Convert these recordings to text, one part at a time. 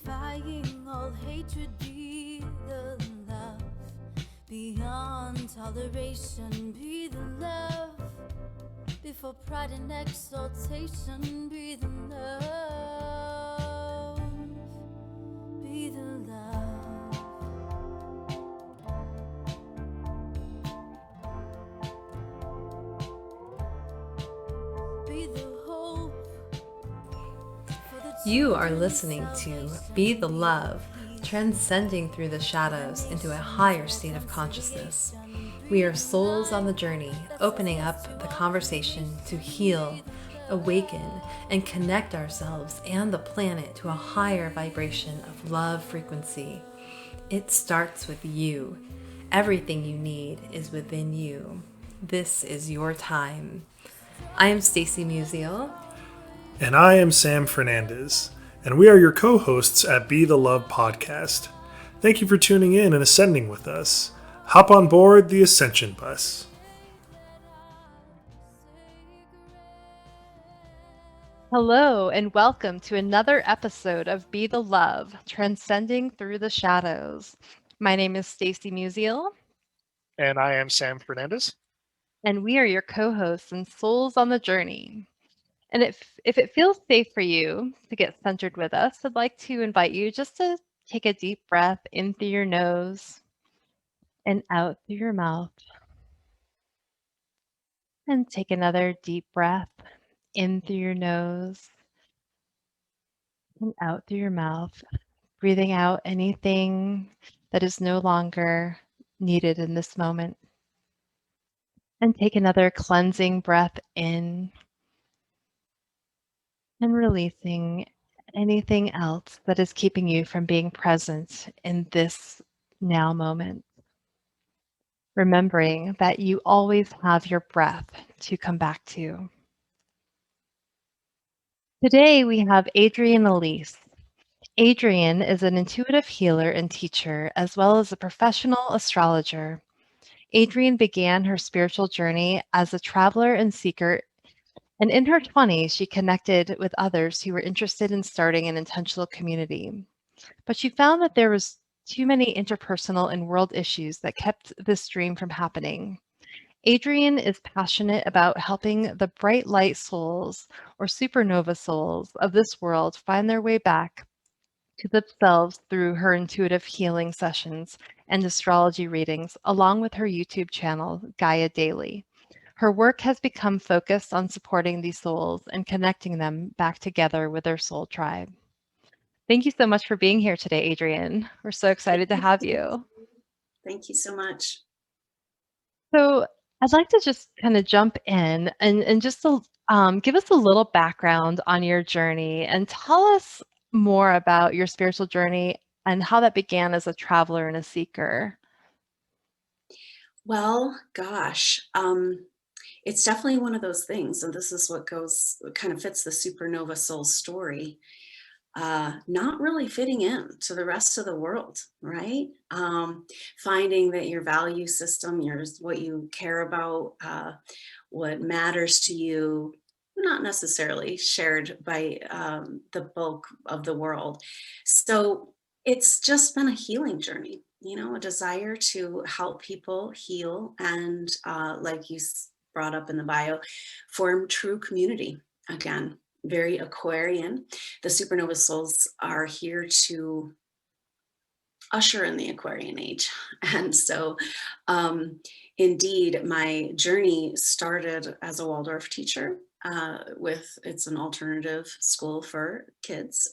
defying all hatred, be the love. Beyond toleration, be the love. Before pride and exaltation, be the love. Be the love. Be the hope. You are listening to Be the Love, transcending through the shadows into a higher state of consciousness. We are souls on the journey, opening up the conversation to heal, awaken, and connect ourselves and the planet to a higher vibration of love frequency. It starts with you. Everything you need is within you. This is your time. I am Stacy Musial. And I am Sam Fernandez, and we are your co-hosts at Be the Love podcast. Thank you for tuning in and ascending with us. Hop on board the Ascension Bus. Hello, and welcome to another episode of Be the Love, Transcending Through the Shadows. My name is Stacy Musial. And I am Sam Fernandez. And we are your co-hosts and souls on the journey. And if it feels safe for you to get centered with us, I'd like to invite you just to take a deep breath in through your nose and out through your mouth. And take another deep breath in through your nose and out through your mouth, breathing out anything that is no longer needed in this moment. And take another cleansing breath in and releasing anything else that is keeping you from being present in this now moment. Remembering that you always have your breath to come back to. Today we have Adrienne Elise. Adrienne is an intuitive healer and teacher, as well as a professional astrologer. Adrienne began her spiritual journey as a traveler and seeker, and in her 20s, she connected with others who were interested in starting an intentional community. But she found that there was too many interpersonal and world issues that kept this dream from happening. Adrienne is passionate about helping the bright light souls, or supernova souls, of this world find their way back to themselves through her intuitive healing sessions and astrology readings, along with her YouTube channel, GAIA Daily. Her work has become focused on supporting these souls and connecting them back together with their soul tribe. Thank you so much for being here today, Adrienne. We're so excited to have you. Thank you so much. So I'd like to just kind of jump in and just give us a little background on your journey and tell us more about your spiritual journey and how that began as a traveler and a seeker. Well, gosh, it's definitely one of those things, and this is what kind of fits the supernova soul story. Not really fitting in to the rest of the world, right? Finding that your value system, what you care about, what matters to you, not necessarily shared by the bulk of the world. So it's just been a healing journey, a desire to help people heal and, like you brought up in the bio, form true community again. Very Aquarian. The supernova souls are here to usher in the Aquarian age. And so, indeed, my journey started as a Waldorf teacher. It's an alternative school for kids.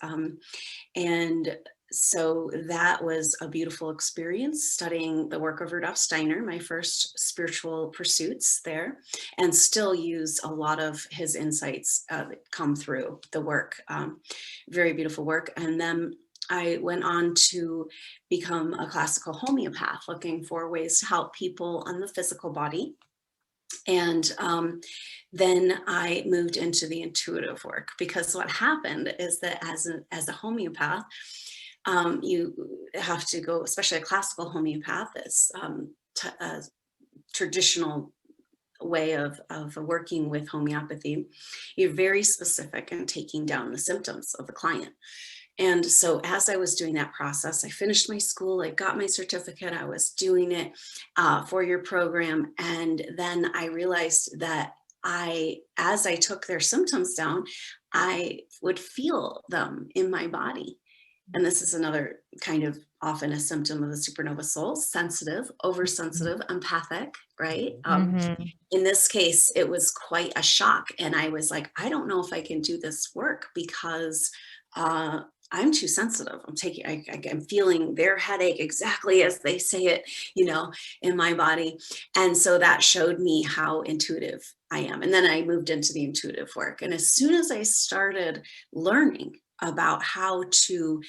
And so that was a beautiful experience, studying the work of Rudolf Steiner, my first spiritual pursuits there, and still use a lot of his insights that come through the work. Very beautiful work. And then I went on to become a classical homeopath, looking for ways to help people on the physical body. And then I moved into the intuitive work, because what happened is that as a homeopath, you have to go, especially a classical homeopath, is a traditional way of working with homeopathy. You're very specific in taking down the symptoms of the client. And so as I was doing that process, I finished my school, I got my certificate, I was doing it, 4-year program. And then I realized that as I took their symptoms down, I would feel them in my body. And this is another kind of often a symptom of the supernova soul: sensitive, oversensitive, empathic, right? Mhm. In this case, it was quite a shock. And I was like, I don't know if I can do this work because I'm too sensitive. I'm feeling their headache exactly as they say it, in my body. And so that showed me how intuitive I am. And then I moved into the intuitive work. And as soon as I started learning about how to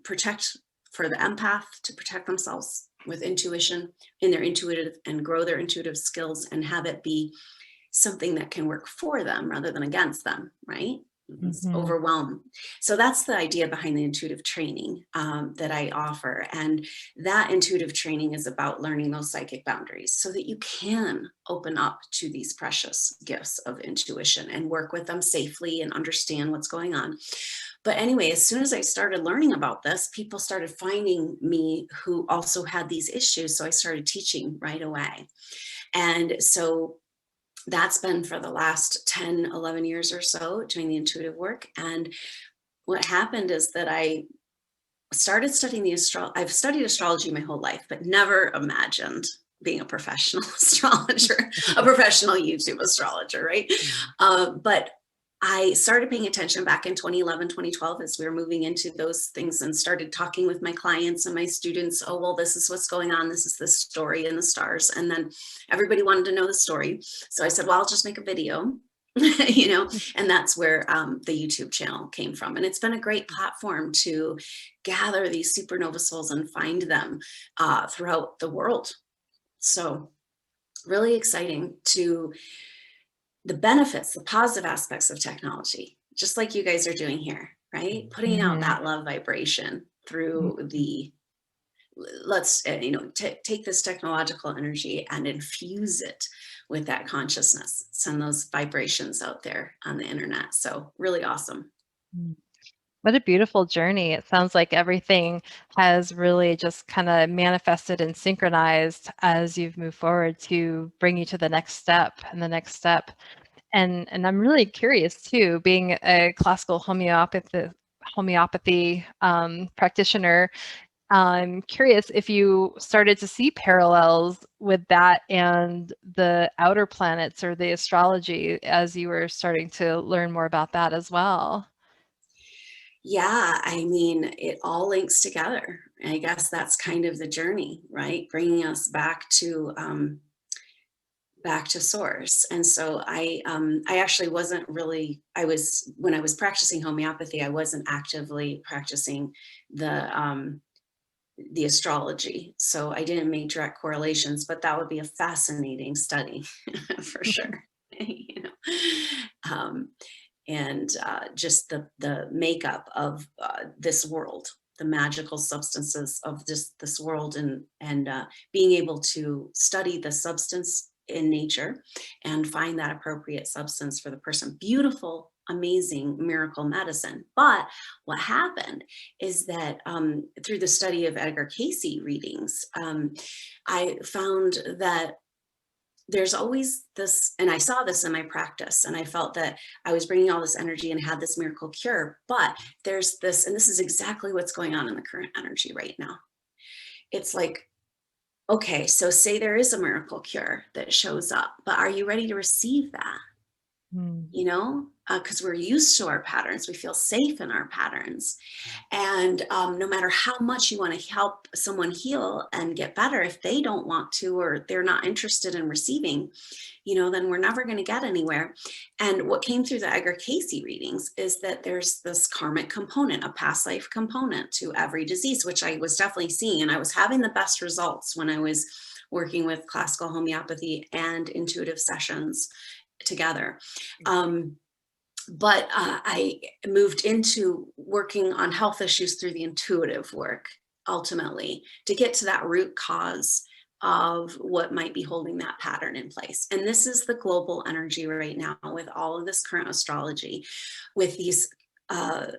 protect, for the empath to protect themselves with intuition in their intuitive, and grow their intuitive skills and have it be something that can work for them rather than against them, right? It's Mhm. overwhelm. So that's the idea behind the intuitive training that I offer. And that intuitive training is about learning those psychic boundaries so that you can open up to these precious gifts of intuition and work with them safely and understand what's going on. But anyway, as soon as I started learning about this, people started finding me who also had these issues. So I started teaching right away. And so that's been for the last 10, 11 years or so, doing the intuitive work. And what happened is that I started studying I've studied astrology my whole life, but never imagined being a professional astrologer, a professional YouTube astrologer, right? But I started paying attention back in 2011, 2012, as we were moving into those things, and started talking with my clients and my students. Oh, well, this is what's going on. This is the story in the stars. And then everybody wanted to know the story. So I said, well, I'll just make a video, and that's where the YouTube channel came from. And it's been a great platform to gather these supernova souls and find them throughout the world. So really exciting to the benefits, the positive aspects of technology, just like you guys are doing here, right? Putting out Mhm. that love vibration through the, let's, take this technological energy and infuse it with that consciousness, send those vibrations out there on the internet. So really awesome. Mhm. What a beautiful journey. It sounds like everything has really just kind of manifested and synchronized as you've moved forward to bring you to the next step and the next step. And I'm really curious too, being a classical homeopathy practitioner. I'm curious if you started to see parallels with that and the outer planets or the astrology as you were starting to learn more about that as well. Yeah, I mean, it all links together. I guess that's kind of the journey, right? Bringing us back to source. And so I actually wasn't really, when I was practicing homeopathy, I wasn't actively practicing the astrology. So I didn't make direct correlations, but that would be a fascinating study for sure. you know, um, and just the makeup of this world, the magical substances of this world, and being able to study the substance in nature and find that appropriate substance for the person. Beautiful, amazing miracle medicine. But what happened is that through the study of Edgar Cayce readings, I found that there's always this, and I saw this in my practice, and I felt that I was bringing all this energy and had this miracle cure. But there's this, and this is exactly what's going on in the current energy right now. It's like, okay, so say there is a miracle cure that shows up, but are you ready to receive that? Mm. Because we're used to our patterns, we feel safe in our patterns. And no matter how much you want to help someone heal and get better, if they don't want to, or they're not interested in receiving, then we're never going to get anywhere. And what came through the Edgar Cayce readings is that there's this karmic component, a past life component to every disease, which I was definitely seeing. And I was having the best results when I was working with classical homeopathy and intuitive sessions together. But I moved into working on health issues through the intuitive work, ultimately, to get to that root cause of what might be holding that pattern in place. And this is the global energy right now with all of this current astrology, with these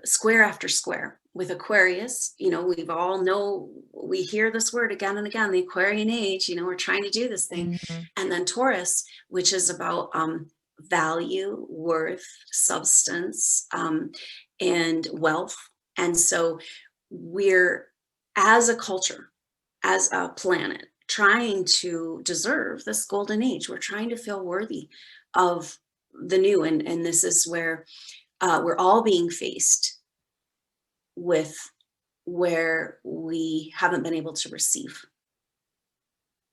square after square. With Aquarius, we hear this word again and again, the Aquarian age, we're trying to do this thing. Mhm. And then Taurus, which is about value, worth, substance, and wealth. And so we're, as a culture, as a planet, trying to deserve this golden age. We're trying to feel worthy of the new. And this is where we're all being faced with where we haven't been able to receive,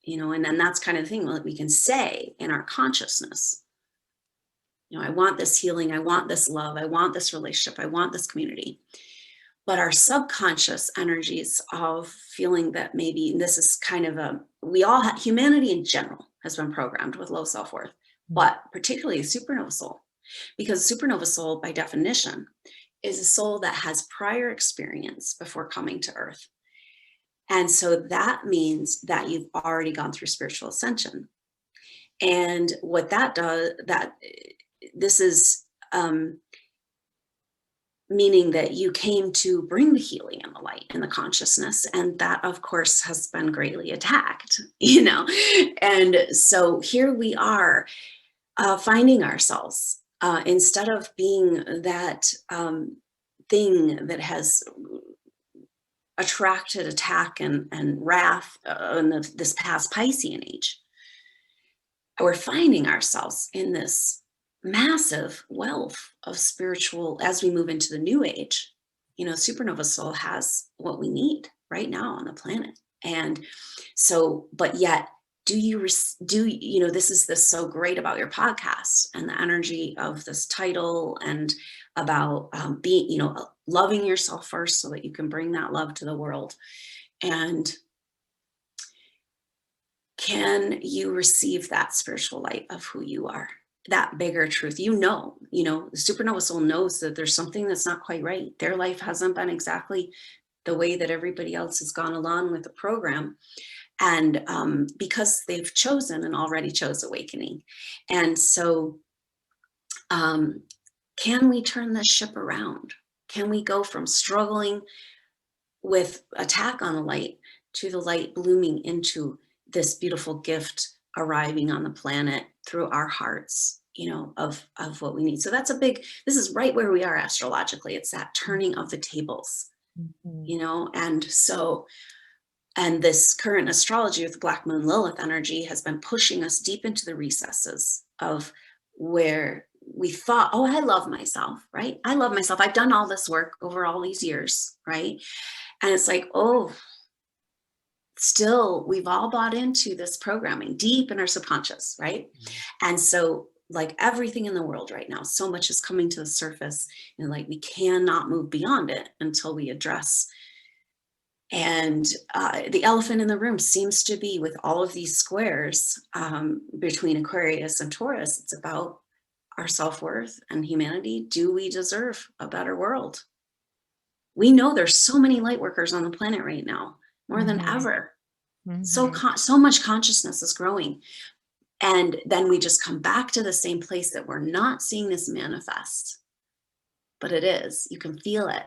and then that's kind of the thing that we can say in our consciousness, I want this healing, I want this love, I want this relationship, I want this community. But our subconscious energies of feeling that maybe this is kind of humanity in general has been programmed with low self-worth, but particularly a supernova soul, because supernova soul by definition is a soul that has prior experience before coming to Earth. And so that means that you've already gone through spiritual ascension. And what that does, this is meaning that you came to bring the healing and the light and the consciousness. And that, of course, has been greatly attacked, And so here we are finding ourselves instead of being that thing that has attracted attack and wrath in this past Piscean age. We're finding ourselves in this massive wealth of spiritual, as we move into the new age. Supernova soul has what we need right now on the planet. And so, but yet, this is so great about your podcast and the energy of this title, and about being, loving yourself first so that you can bring that love to the world. And can you receive that spiritual light of who you are, that bigger truth? The supernova soul knows that there's something that's not quite right. Their life hasn't been exactly the way that everybody else has gone along with the program. And because they've chosen and already chose awakening. And so can we turn this ship around? Can we go from struggling with attack on the light to the light blooming into this beautiful gift arriving on the planet through our hearts, of what we need? So this is right where we are astrologically. It's that turning of the tables, and this current astrology with Black Moon Lilith energy has been pushing us deep into the recesses of where we thought, oh, I love myself, right? I love myself. I've done all this work over all these years, right? And it's like, oh, still, we've all bought into this programming deep in our subconscious, right? And so, like everything in the world right now, so much is coming to the surface, and like we cannot move beyond it until we address. And the elephant in the room seems to be, with all of these squares between Aquarius and Taurus, it's about our self-worth and humanity. Do we deserve a better world? We know there's so many light workers on the planet right now, more than ever. So much consciousness is growing. And then we just come back to the same place that we're not seeing this manifest. But it is. You can feel it,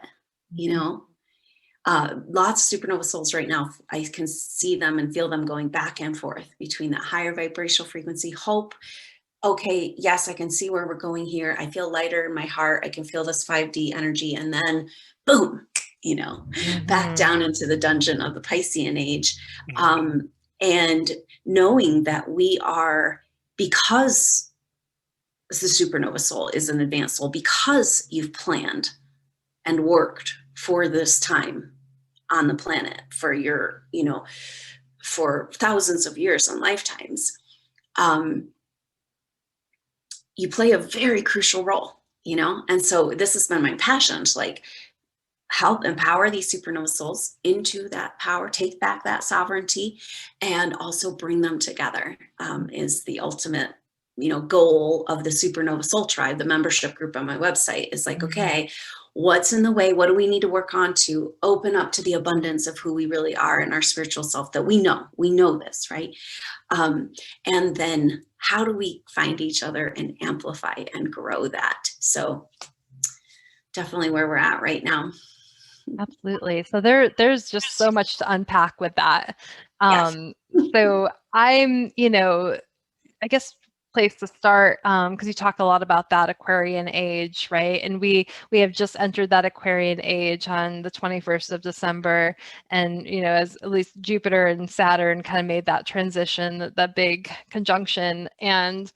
Lots of supernova souls right now, I can see them and feel them going back and forth between that higher vibrational frequency, hope. Okay, yes, I can see where we're going here. I feel lighter in my heart. I can feel this 5D energy. And then boom, back down into the dungeon of the Piscean age. And knowing that we are, because the supernova soul is an advanced soul, because you've planned and worked for this time on the planet for your, for thousands of years and lifetimes, you play a very crucial role, and so this has been my passion to help empower these supernova souls into that power, take back that sovereignty, and also bring them together is the ultimate, goal of the Supernova Soul Tribe. The membership group on my website is okay, what's in the way? What do we need to work on to open up to the abundance of who we really are in our spiritual self that we know this, right? And then how do we find each other and amplify and grow that? So definitely where we're at right now. Absolutely. So there's just so much to unpack with that. Yes. So I'm, I guess place to start, because you talk a lot about that Aquarian age, right? And we have just entered that Aquarian age on the 21st of December, and as at least Jupiter and Saturn kind of made that transition, that big conjunction, and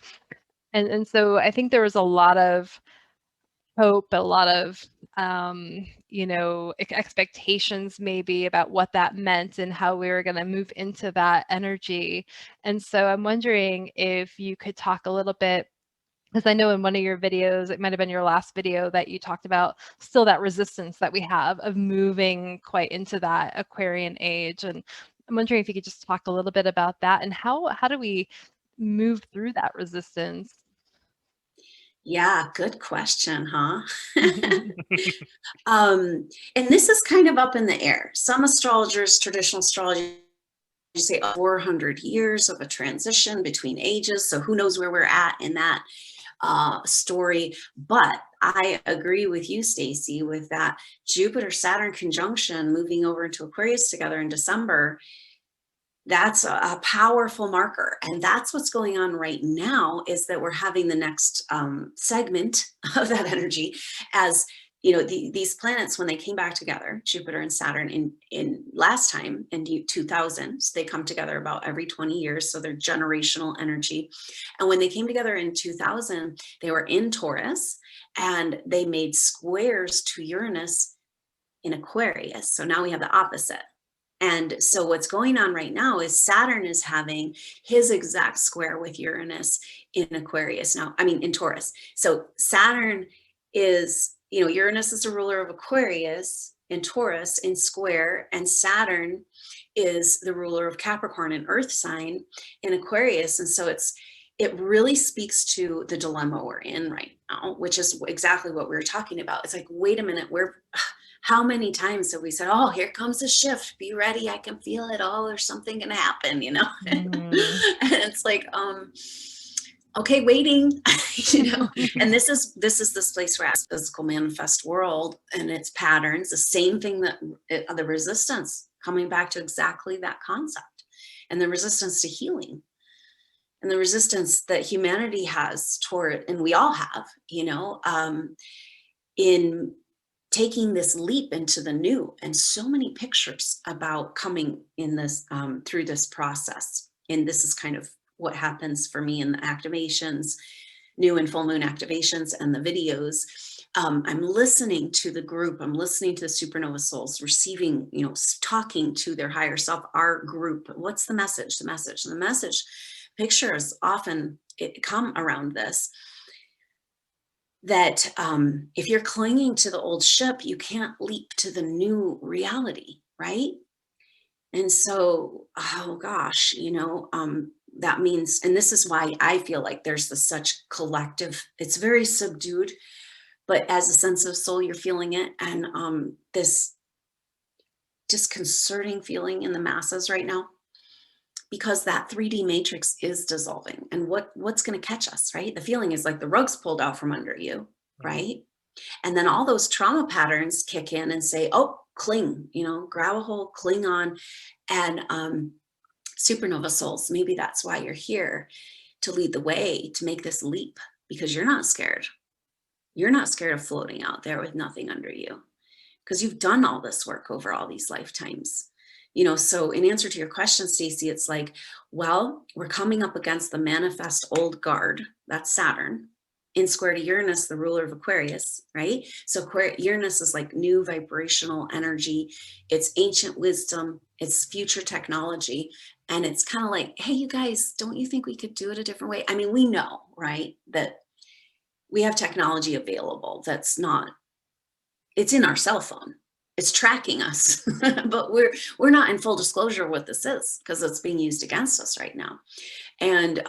so I think there was a lot of hope, a lot of expectations maybe about what that meant and how we were going to move into that energy. And so I'm wondering if you could talk a little bit, because I know in one of your videos, it might have been your last video, that you talked about still that resistance that we have of moving quite into that Aquarian age. And I'm wondering if you could just talk a little bit about that and how do we move through that resistance? Yeah, good question, huh? And this is kind of up in the air. Some astrologers, traditional astrology, say 400 years of a transition between ages. So who knows where we're at in that story. But I agree with you, Stacy, with that Jupiter-Saturn conjunction moving over into Aquarius together in December. That's a powerful marker. And that's what's going on right now, is that we're having the next segment of that energy as these planets, when they came back together, Jupiter and Saturn in last time in 2000, so they come together about every 20 years. So they're generational energy. And when they came together in 2000, they were in Taurus and they made squares to Uranus in Aquarius. So now we have the opposite. And so what's going on right now is Saturn is having his exact square with Uranus in Aquarius now, in Taurus. So Saturn is, Uranus is the ruler of Aquarius in Taurus in square, and Saturn is the ruler of Capricorn, an earth sign, in Aquarius. And so it really speaks to the dilemma we're in right now, which is exactly what we were talking about. It's like, wait a minute, how many times have we said, oh, here comes a shift, be ready, I can feel it, oh, there's something gonna happen, And it's like, okay, waiting, and this is this place where it's physical manifest world and its patterns, the same thing, that the resistance, coming back to exactly that concept, and the resistance to healing, and the resistance that humanity has toward, and we all have, in taking this leap into the new. And so many pictures about coming in this through this process. And this is kind of what happens for me in the activations, new and full moon activations, and the videos. I'm listening to the group, I'm listening to the supernova souls, receiving, talking to their higher self, our group. What's the message? The message pictures often come around this, that if you're clinging to the old ship, you can't leap to the new reality, right? And so, oh gosh, that means, and this is why I feel like there's such collective, it's very subdued, but as a sense of soul, you're feeling it. And this disconcerting feeling in the masses right now, because that 3D matrix is dissolving. And what's going to catch us, right? The feeling is like the rug's pulled out from under you, right? And then all those trauma patterns kick in and say, oh, cling, grab a hold, cling on. And supernova souls, maybe that's why you're here, to lead the way, to make this leap, because you're not scared. You're not scared of floating out there with nothing under you, because you've done all this work over all these lifetimes. So in answer to your question, Stacy, it's like, well, we're coming up against the manifest old guard, that's Saturn, in square to Uranus, the ruler of Aquarius, right? So Uranus is like new vibrational energy. It's ancient wisdom, it's future technology. And it's kind of like, hey, you guys, don't you think we could do it a different way? We know, right, that we have technology available that's not, it's in our cell phone. It's tracking us, but we're not in full disclosure what this is, because it's being used against us right now. And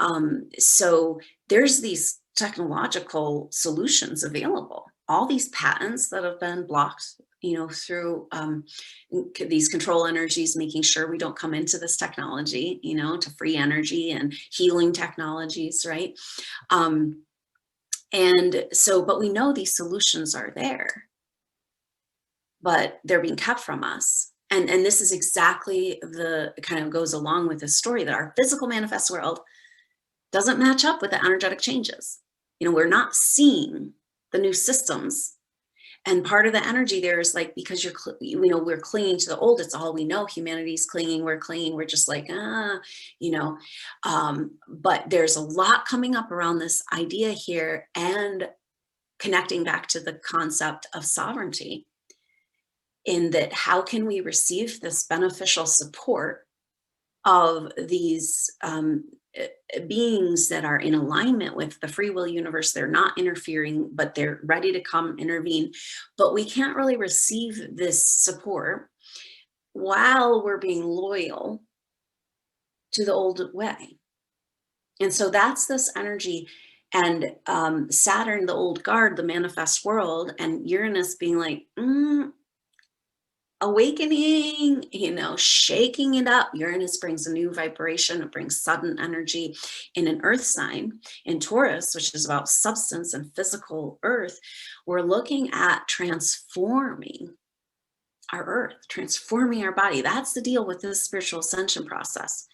so there's these technological solutions available, all these patents that have been blocked, through these control energies, making sure we don't come into this technology, to free energy and healing technologies, right? And so, but we know these solutions are there. but they're being kept from us. And this is exactly the kind of goes along with this story, that our physical manifest world doesn't match up with the energetic changes. We're not seeing the new systems. And part of the energy there is like, because we're clinging to the old, it's all we know. Humanity's clinging, we're just like, but there's a lot coming up around this idea here, and connecting back to the concept of sovereignty, in that how can we receive this beneficial support of these beings that are in alignment with the free will universe. They're not interfering, but they're ready to come intervene. But we can't really receive this support while we're being loyal to the old way. And so that's this energy. And Saturn, the old guard, the manifest world, and Uranus being like, awakening, shaking it up. Uranus brings a new vibration. It brings sudden energy. In an earth sign, in Taurus, which is about substance and physical earth, we're looking at transforming our earth, transforming our body. That's the deal with this spiritual ascension process.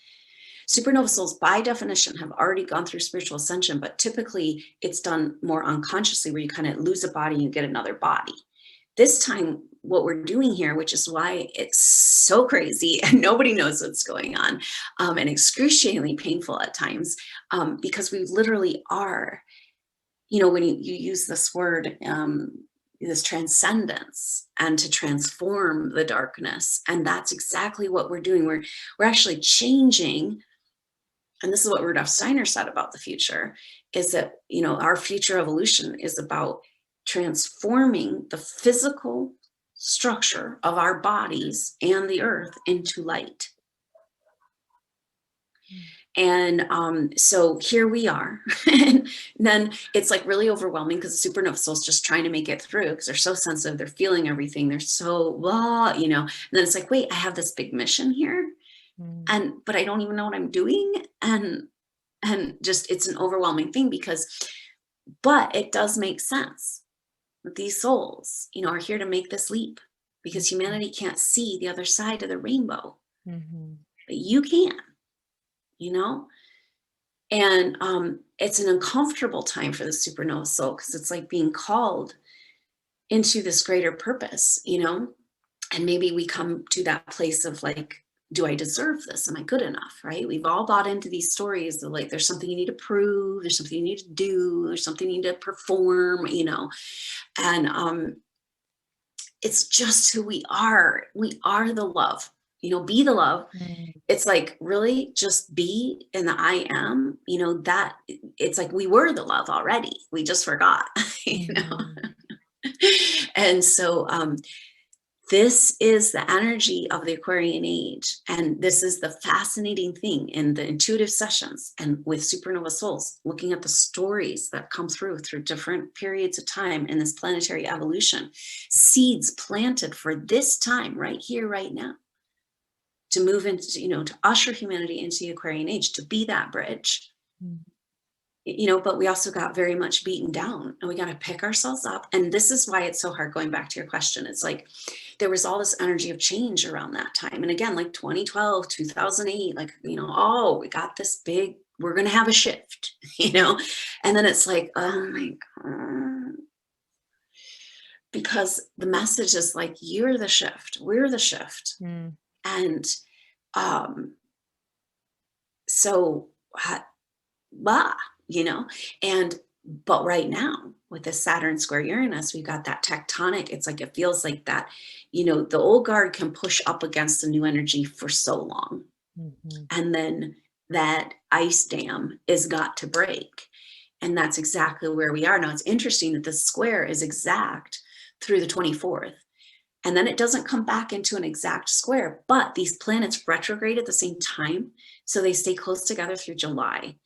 Supernova souls, by definition, have already gone through spiritual ascension, but typically it's done more unconsciously, where you kind of lose a body and you get another body. This time, what we're doing here, which is why it's so crazy and nobody knows what's going on, and excruciatingly painful at times, because we literally are, when you use this word, this transcendence, and to transform the darkness. And that's exactly what we're doing. We're actually changing. And this is what Rudolf Steiner said about the future, is that, our future evolution is about transforming the physical structure of our bodies and the earth into light. And so here we are. And then it's like really overwhelming, because the supernova soul's just trying to make it through, because they're so sensitive, they're feeling everything, they're so blah, and then it's like, wait, I have this big mission here, but I don't even know what I'm doing. And just, it's an overwhelming thing, but it does make sense. These souls, are here to make this leap, because humanity can't see the other side of the rainbow, but you can, and it's an uncomfortable time for the supernova soul, because it's like being called into this greater purpose, and maybe we come to that place of like, do I deserve this? Am I good enough? Right? We've all bought into these stories of like, there's something you need to prove, there's something you need to do, there's something you need to perform, and it's just who we are. We are the love, be the love. It's like, really just be in the I am, that it's like, we were the love already. We just forgot, And so, this is the energy of the Aquarian age. And this is the fascinating thing in the intuitive sessions and with supernova souls, looking at the stories that come through different periods of time in this planetary evolution, seeds planted for this time right here, right now, to move into, to usher humanity into the Aquarian age, to be that bridge. But we also got very much beaten down, and we got to pick ourselves up. And this is why it's so hard, going back to your question. It's like, there was all this energy of change around that time. And again, like 2012, 2008, like, oh, we got this big, we're going to have a shift, and then it's like, oh my God. Because the message is like, you're the shift, we're the shift. And so, blah. But right now with the Saturn square Uranus, we've got that tectonic. It's like, it feels like that, the old guard can push up against the new energy for so long. And then that ice dam is got to break. And that's exactly where we are now. It's interesting that the square is exact through the 24th. And then it doesn't come back into an exact square, but these planets retrograde at the same time. So they stay close together through July.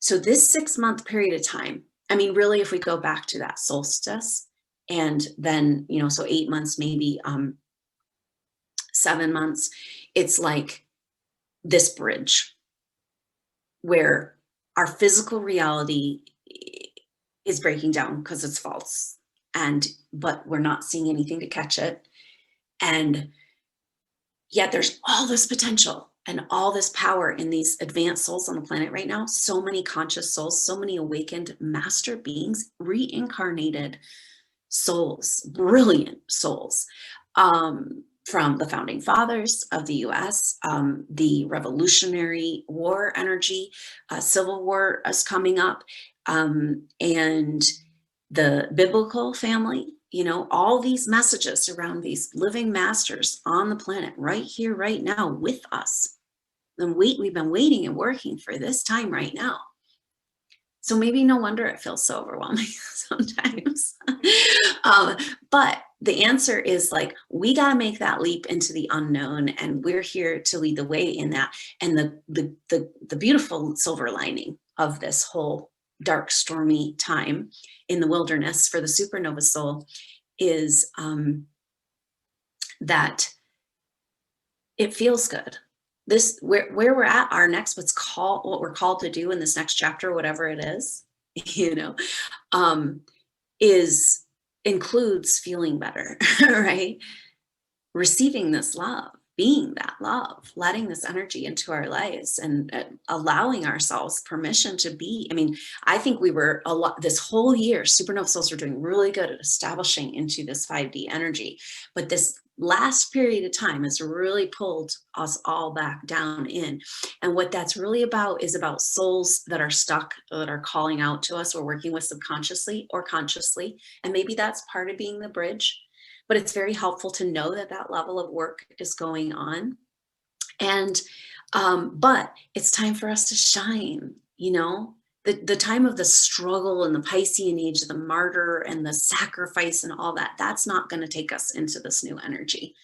So this 6-month period of time, I mean, really, if we go back to that solstice, and then, so 8 months, maybe 7 months, it's like this bridge where our physical reality is breaking down because it's false. But we're not seeing anything to catch it. And yet there's all this potential and all this power in these advanced souls on the planet right now. So many conscious souls, so many awakened master beings, reincarnated souls, brilliant souls, from the founding fathers of the US, the Revolutionary War energy, Civil War is coming up, and the biblical family, all these messages around these living masters on the planet right here, right now with us. And we've been waiting and working for this time right now. So maybe no wonder it feels so overwhelming sometimes. But the answer is like, we got to make that leap into the unknown, and we're here to lead the way in that. And the beautiful silver lining of this whole dark, stormy time in the wilderness for the supernova soul is that it feels good. This where we're at, our next what we're called to do in this next chapter, whatever it is, includes feeling better, right? Receiving this love, being that love, letting this energy into our lives, and allowing ourselves permission to be. I mean, I think we were this whole year, supernova souls are doing really good at establishing into this 5D energy, but this last period of time has really pulled us all back down in. And what that's really about is about souls that are stuck, that are calling out to us, we're working with subconsciously or consciously. And maybe that's part of being the bridge, but it's very helpful to know that that level of work is going on. And, but it's time for us to shine, the time of the struggle and the Piscean age, the martyr and the sacrifice and all that, that's not going to take us into this new energy.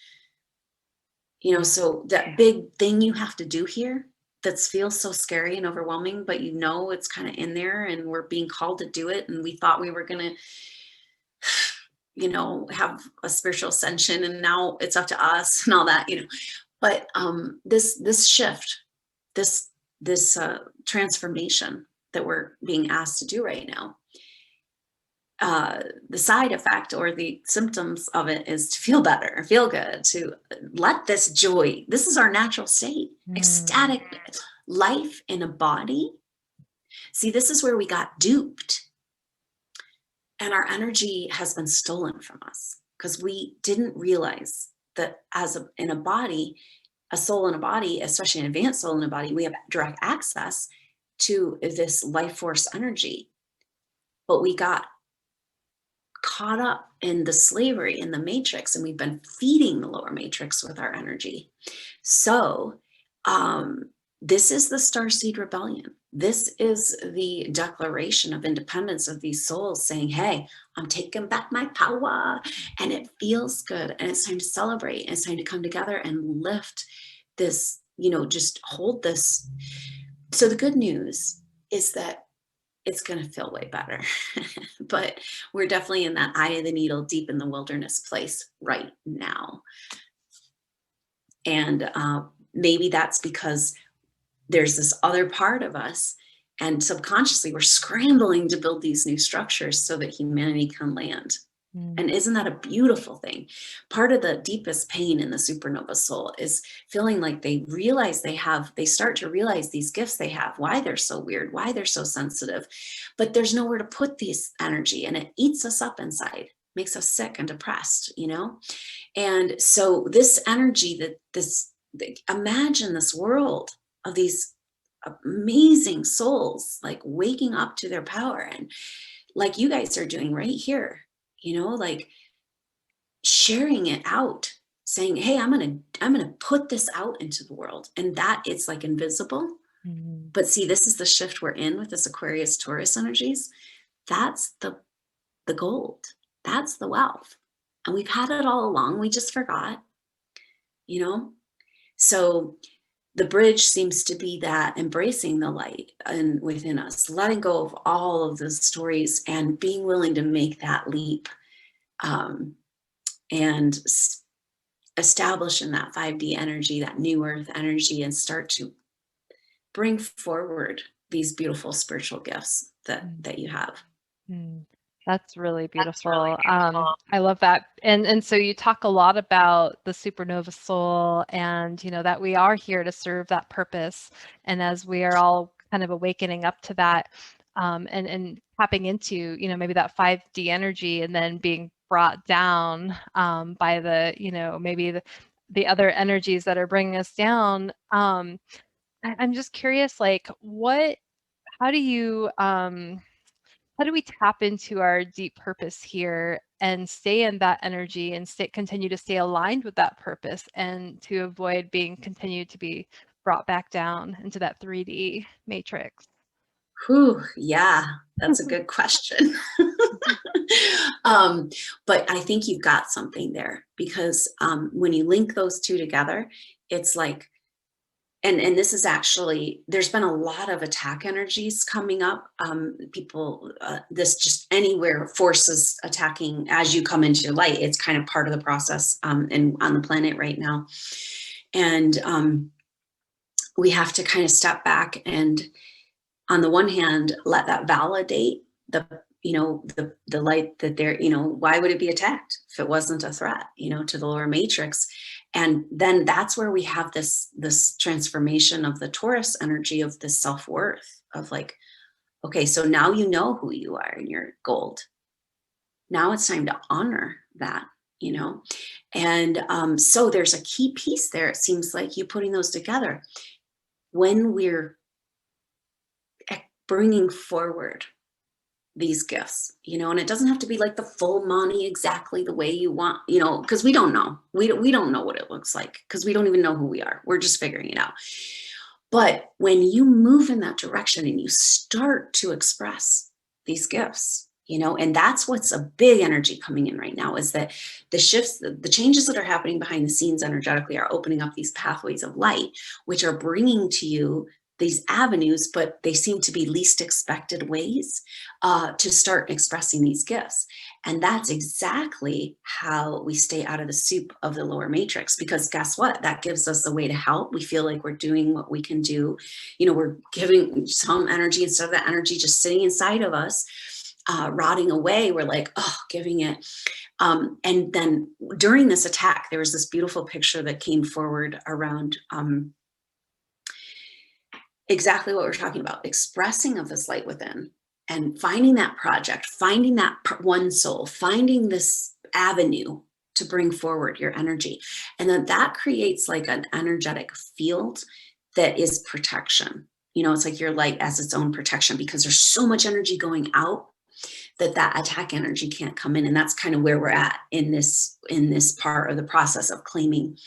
So that big thing you have to do here that feels so scary and overwhelming, but it's kind of in there, and we're being called to do it. And we thought we were going to, have a spiritual ascension, and now it's up to us and all that, but this shift, this transformation that we're being asked to do right now, the side effect or the symptoms of it is to feel better, feel good, to let this joy, this is our natural state, ecstatic life in a body. See, this is where we got duped, and our energy has been stolen from us because we didn't realize that in a body, a soul in a body, especially an advanced soul in a body, we have direct access to this life force energy. But we got caught up in the slavery in the matrix, and we've been feeding the lower matrix with our energy. So this is the starseed rebellion. This is the declaration of independence of these souls saying, hey, I'm taking back my power, and it feels good, and it's time to celebrate, and it's time to come together and lift this, just hold this. So the good news is that it's going to feel way better, but we're definitely in that eye of the needle, deep in the wilderness place right now. And maybe that's because there's this other part of us, and subconsciously we're scrambling to build these new structures so that humanity can land. And isn't that a beautiful thing? Part of the deepest pain in the supernova soul is feeling like they start to realize these gifts they have, why they're so weird, why they're so sensitive, but there's nowhere to put this energy, and it eats us up inside, makes us sick and depressed, And so this energy, imagine this world of these amazing souls, like waking up to their power, and like you guys are doing right here, like sharing it out, saying, hey, I'm going to put this out into the world, and that it's like invisible. But see, this is the shift we're in with this Aquarius Taurus energies. That's the gold. That's the wealth. And we've had it all along. We just forgot, So the bridge seems to be that embracing the light and within us, letting go of all of the stories and being willing to make that leap, and establish in that 5D energy, that new earth energy, and start to bring forward these beautiful spiritual gifts that you have. That's really beautiful. I love that. And so you talk a lot about the supernova soul and, you know, that we are here to serve that purpose. And as we are all kind of awakening up to that, and tapping into, you know, maybe that 5D energy and then being brought down by the, you know, maybe the other energies that are bringing us down. I'm just curious, like, how do you, how do we tap into our deep purpose here and stay in that energy and continue to stay aligned with that purpose and to avoid being continued to be brought back down into that 3D matrix? Whew, yeah, that's a good question. But I think you've got something there because when you link those two together, it's like, and this is actually, there's been a lot of attack energies coming up. People, this just anywhere forces attacking as you come into your light. It's kind of part of the process and on the planet right now. And we have to kind of step back and, on the one hand, let that validate the, you know, the light that they're, you know, why would it be attacked if it wasn't a threat, you know, to the lower matrix? And then that's where we have this transformation of the Taurus energy of the self-worth of like, okay, so now you know who you are and you're gold. Now it's time to honor that, you know? And so there's a key piece there. It seems like you putting those together when we're bringing forward these gifts, you know, and it doesn't have to be like the full money exactly the way you want, you know, because we don't know. We don't know what it looks like because we don't even know who we are. We're just figuring it out. But when you move in that direction and you start to express these gifts, you know, and that's what's a big energy coming in right now is that the shifts, the changes that are happening behind the scenes energetically are opening up these pathways of light, which are bringing to you these avenues, but they seem to be least expected ways to start expressing these gifts. And that's exactly how we stay out of the soup of the lower matrix, because guess what? That gives us a way to help. We feel like we're doing what we can do. You know, we're giving some energy instead of that energy just sitting inside of us, rotting away. We're like, oh, giving it. And then during this attack, there was this beautiful picture that came forward around exactly what we're talking about, expressing of this light within and finding that project, finding that one soul, finding this avenue to bring forward your energy. And then that creates like an energetic field that is protection. You know, it's like your light as its own protection because there's so much energy going out that attack energy can't come in. And that's kind of where we're at in this part of the process of claiming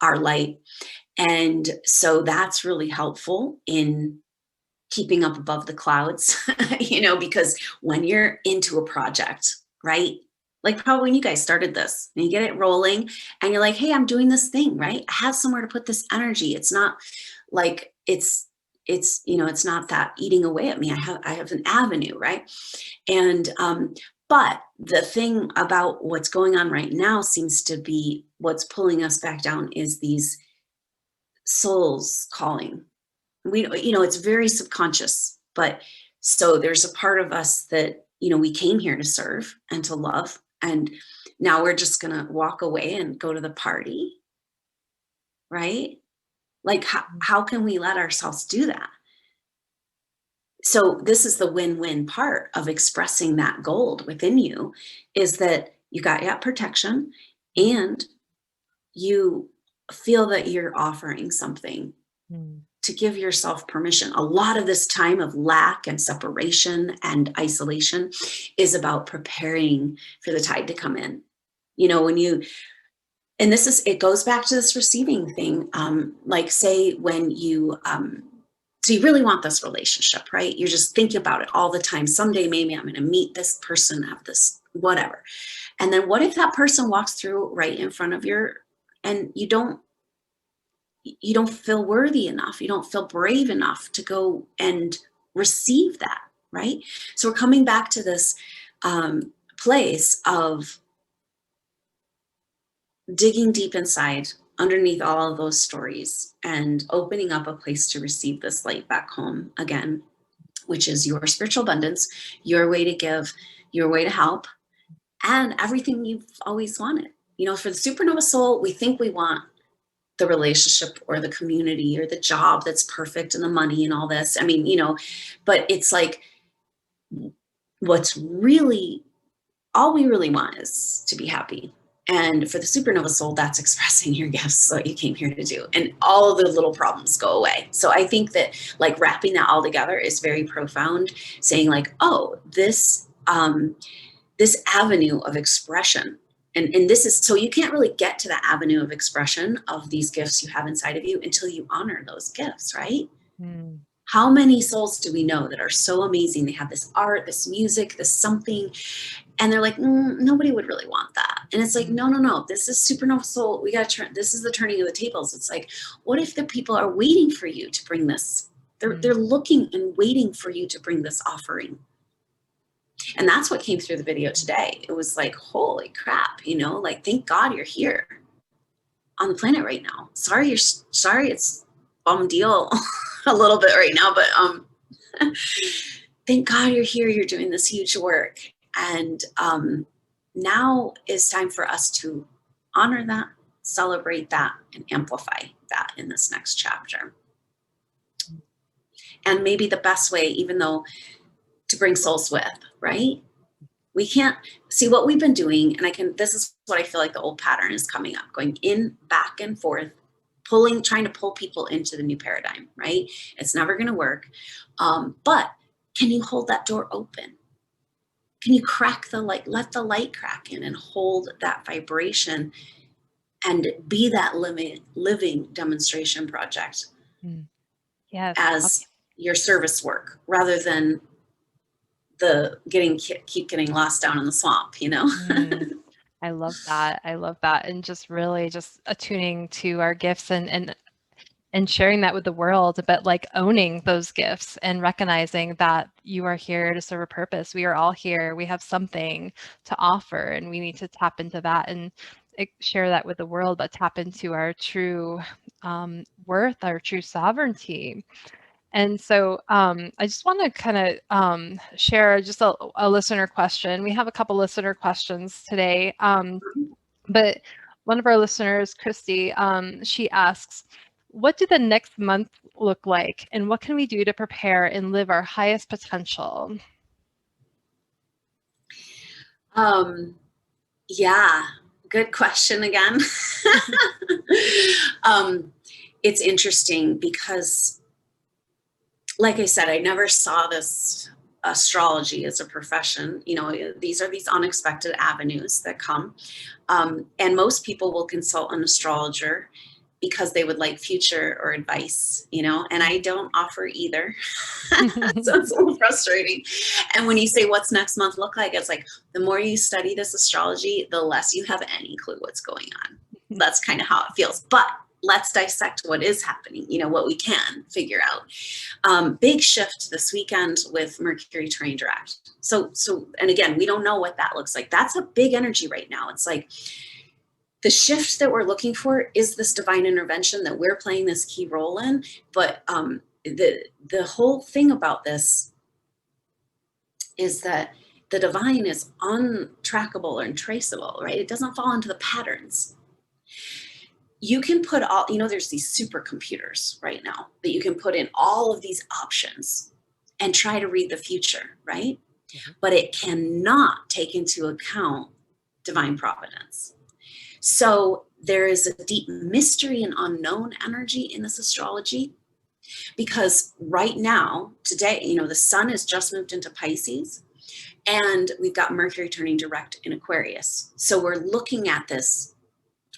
our light. And so that's really helpful in keeping up above the clouds, you know, because when you're into a project, right? Like probably when you guys started this and you get it rolling and you're like, hey, I'm doing this thing, right? I have somewhere to put this energy. It's not like it's, you know, it's not that eating away at me. I have an avenue, right? And, but the thing about what's going on right now seems to be what's pulling us back down is these souls calling. We, you know, it's very subconscious, but so there's a part of us that, you know, we came here to serve and to love, and now we're just gonna walk away and go to the party, right? Like how can we let ourselves do that? So this is the win-win part of expressing that gold within you, is that you got that protection and you feel that you're offering something to give yourself permission. A lot of this time of lack and separation and isolation is about preparing for the tide to come in. You know, when you, and this is, it goes back to this receiving thing. Like say when you, so you really want this relationship, right? You're just thinking about it all the time. Someday, maybe I'm going to meet this person, have this, whatever. And then what if that person walks through right in front of your, and you don't feel worthy enough. You don't feel brave enough to go and receive that, right? So we're coming back to this place of digging deep inside underneath all of those stories and opening up a place to receive this light back home again, which is your spiritual abundance, your way to give your way to help, and everything you've always wanted. You know, for the supernova soul, we think we want the relationship or the community or the job that's perfect and the money and all this. I mean, you know, but it's like, what's really, all we really want is to be happy. And for the supernova soul, that's expressing your gifts, what you came here to do. And all of the little problems go away. So I think that like wrapping that all together is very profound, saying like, oh, this avenue of expression. And this is, so you can't really get to that avenue of expression of these gifts you have inside of you until you honor those gifts, right? Mm. How many souls do we know that are so amazing? They have this art, this music, this something, and they're like, nobody would really want that. And it's like, no, this is supernova soul. We got to turn, this is the turning of the tables. It's like, what if the people are waiting for you to bring this? They're looking and waiting for you to bring this offering. And that's what came through the video today. It was like, holy crap, you know, like, thank God you're here on the planet right now. Sorry, it's bum deal a little bit right now, but thank God you're here. You're doing this huge work. And now is time for us to honor that, celebrate that, and amplify that in this next chapter. And maybe the best way, even though, to bring souls with, right? We can't see what we've been doing. And this is what I feel like the old pattern is coming up, going in, back and forth, trying to pull people into the new paradigm, right? It's never going to work. But can you hold that door open? Can you crack the light, let the light crack in and hold that vibration and be that living demonstration project Yes. as your service work, rather than keep getting lost down in the swamp, you know? I love that. I love that. And just really just attuning to our gifts and sharing that with the world, but like owning those gifts and recognizing that you are here to serve a purpose. We are all here. We have something to offer, and we need to tap into that and share that with the world, but tap into our true worth, our true sovereignty. And so I just want to kind of share just a listener question. We have a couple listener questions today, but one of our listeners, Christy, she asks, what do the next month look like, and what can we do to prepare and live our highest potential? Yeah, good question again. It's interesting because, like I said, I never saw this astrology as a profession. You know, these are these unexpected avenues that come. And most people will consult an astrologer because they would like future or advice, you know, and I don't offer either. So it's a little frustrating. And when you say, what's next month look like? It's like, the more you study this astrology, the less you have any clue what's going on. That's kind of how it feels. But let's dissect what is happening, you know, what we can figure out. Big shift this weekend with Mercury trine direct. So, and again, we don't know what that looks like. That's a big energy right now. It's like, the shift that we're looking for is this divine intervention that we're playing this key role in. But the whole thing about this is that the divine is untrackable or untraceable, right? It doesn't fall into the patterns. You can put all, you know, there's these supercomputers right now that you can put in all of these options and try to read the future, right? Mm-hmm. But it cannot take into account divine providence. So there is a deep mystery and unknown energy in this astrology, because right now, today, you know, the sun has just moved into Pisces, and we've got Mercury turning direct in Aquarius. So we're looking at this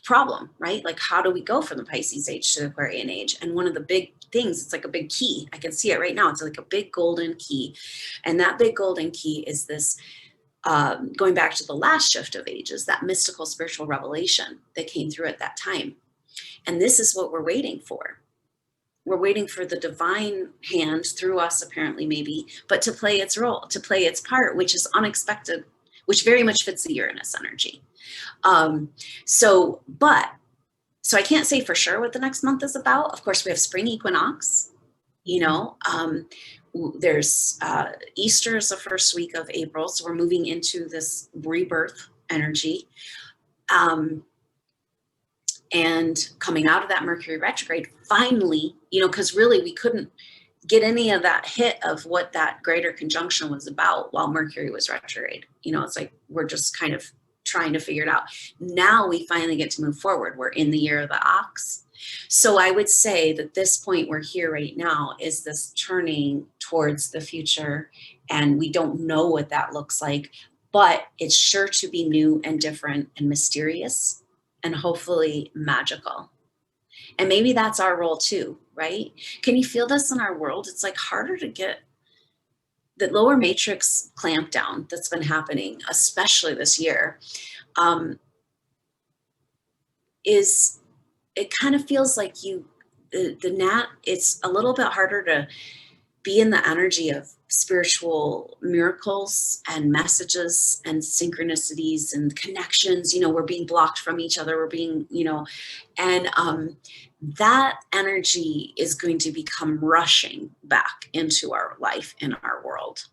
problem, right? Like, how do we go from the Pisces age to the Aquarian age? And one of the big things, it's like a big key. I can see it right now. It's like a big golden key. And that big golden key is this, going back to the last shift of ages, that mystical spiritual revelation that came through at that time. And this is what we're waiting for. We're waiting for the divine hand through us, apparently, maybe, but to play its role, to play its part, which is unexpected, which very much fits the Uranus energy. So I can't say for sure what the next month is about. Of course, we have spring equinox, you know, there's Easter is the first week of April, so we're moving into this rebirth energy. And coming out of that Mercury retrograde, finally, because really we couldn't get any of that hit of what that greater conjunction was about while Mercury was retrograde. It's like we're just kind of trying to figure it out. Now we finally get to move forward. We're in the year of the ox. So I would say that this point we're here right now is this turning towards the future, and we don't know what that looks like, but it's sure to be new and different and mysterious and hopefully magical. And maybe that's our role too, right? Can you feel this in our world? It's like harder to get the lower matrix clamp down that's been happening, especially this year. Is it kind of feels like it's a little bit harder to be in the energy of spiritual miracles and messages and synchronicities and connections. We're being blocked from each other. We're being, and that energy is going to become rushing back into our life in our world.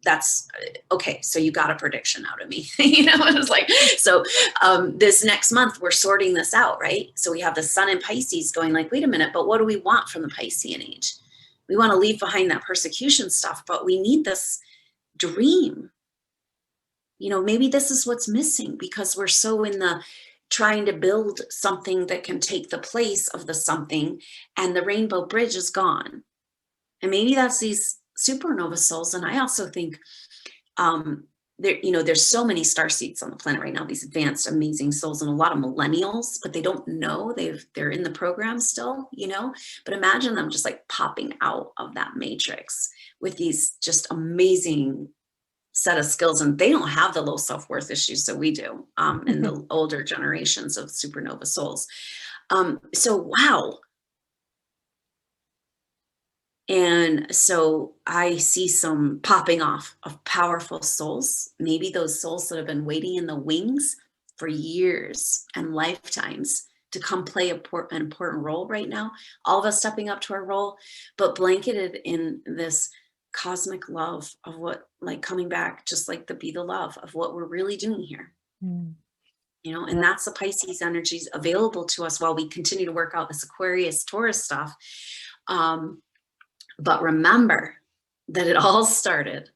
That's okay. So you got a prediction out of me. It was like, so this next month we're sorting this out, right? So we have the sun in Pisces going like, wait a minute, but what do we want from the Piscean age? We want to leave behind that persecution stuff, but we need this dream. Maybe this is what's missing because we're so in the trying to build something that can take the place of the something, and the rainbow bridge is gone. And maybe that's these supernova souls. And I also think there's so many star seeds on the planet right now, these advanced, amazing souls, and a lot of millennials, but they don't know they're in the program still, but imagine them just like popping out of that matrix with these just amazing set of skills. And they don't have the low self-worth issues that we do in the older generations of supernova souls. So, wow. And so I see some popping off of powerful souls, maybe those souls that have been waiting in the wings for years and lifetimes to come play an important role right now. All of us stepping up to our role, but blanketed in this cosmic love of what, like coming back, just like be the love of what we're really doing here. And that's the Pisces energies available to us while we continue to work out this Aquarius, Taurus stuff. But remember that it all started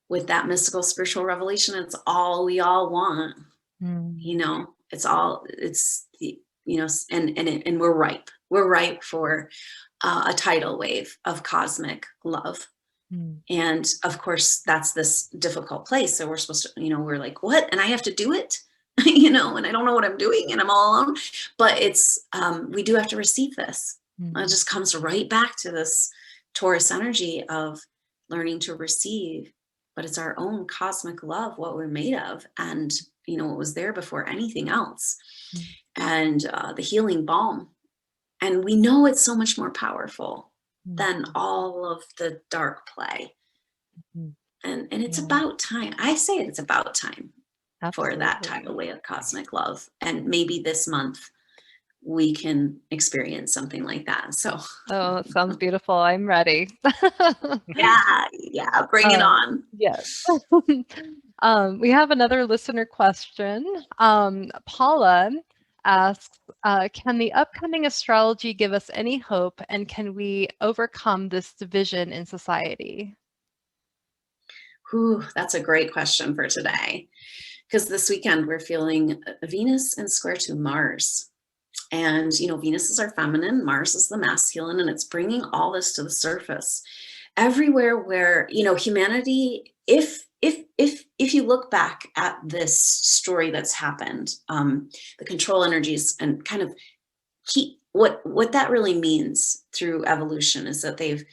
with that mystical spiritual revelation. It's all we all want, it's and we're ripe. We're ripe for a tidal wave of cosmic love. And of course, that's this difficult place. So we're supposed to, we're like, what? And I have to do it, and I don't know what I'm doing and I'm all alone. But it's, we do have to receive this. It just comes right back to this Taurus energy of learning to receive, but it's our own cosmic love, what we're made of, and what was there before anything else, and the healing balm. And we know it's so much more powerful than all of the dark play. And it's about time. I say it's about time. Absolutely. For that tidal wave of cosmic love. And maybe this month we can experience something like that. So, it sounds beautiful. I'm ready. yeah, bring it on. Yes. We have another listener question. Paula asks, can the upcoming astrology give us any hope, and can we overcome this division in society? That's a great question for today, because this weekend we're feeling Venus in square to Mars. And, Venus is our feminine, Mars is the masculine, and it's bringing all this to the surface. Everywhere where, humanity, if you look back at this story that's happened, the control energies, and kind of what that really means through evolution is that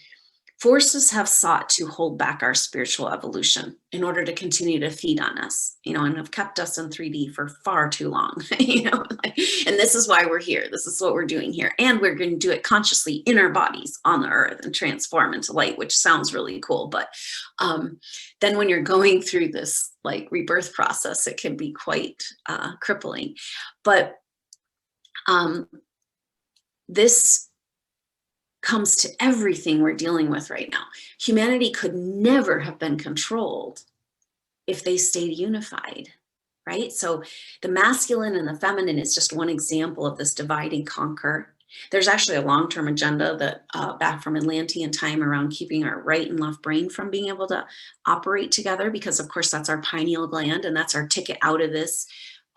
forces have sought to hold back our spiritual evolution in order to continue to feed on us, and have kept us in 3D for far too long, and this is why we're here. This is what we're doing here. And we're going to do it consciously in our bodies on the earth and transform into light, which sounds really cool. But then when you're going through this like rebirth process, it can be quite crippling. But this comes to everything we're dealing with right now. Humanity could never have been controlled if they stayed unified, right? So the masculine and the feminine is just one example of this divide and conquer. There's actually a long-term agenda that back from Atlantean time around keeping our right and left brain from being able to operate together, because of course that's our pineal gland, and that's our ticket out of this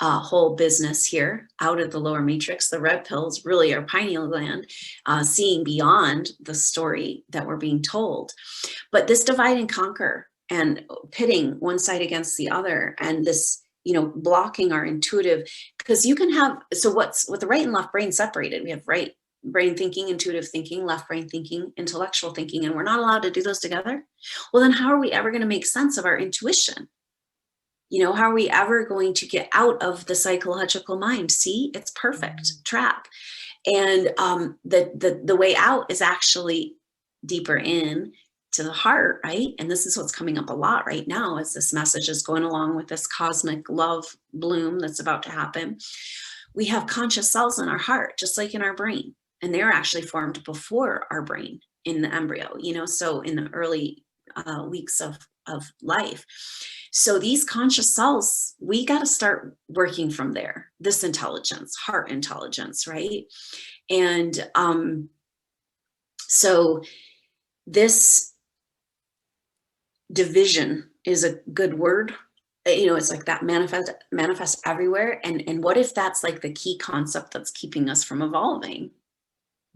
whole business here, out of the lower matrix. The red pills really are pineal gland, seeing beyond the story that we're being told. But this divide and conquer and pitting one side against the other, and this, you know, blocking our intuitive, because you can have, so what's with the right and left brain separated? We have right brain thinking, intuitive thinking, left brain thinking, intellectual thinking, and we're not allowed to do those together. Well, then how are we ever going to make sense of our intuition? You know, how are we ever going to get out of the psychological mind? See, it's perfect trap. And the way out is actually deeper in to the heart, right? And this is what's coming up a lot right now as this message is going along with this cosmic love bloom that's about to happen. We have conscious cells in our heart, just like in our brain. And they're actually formed before our brain in the embryo, you know, so in the early weeks of life. So these conscious cells, we got to start working from there, this intelligence, heart intelligence, right? And so this division is a good word. You know, it's like that manifest everywhere. And what if that's like the key concept that's keeping us from evolving?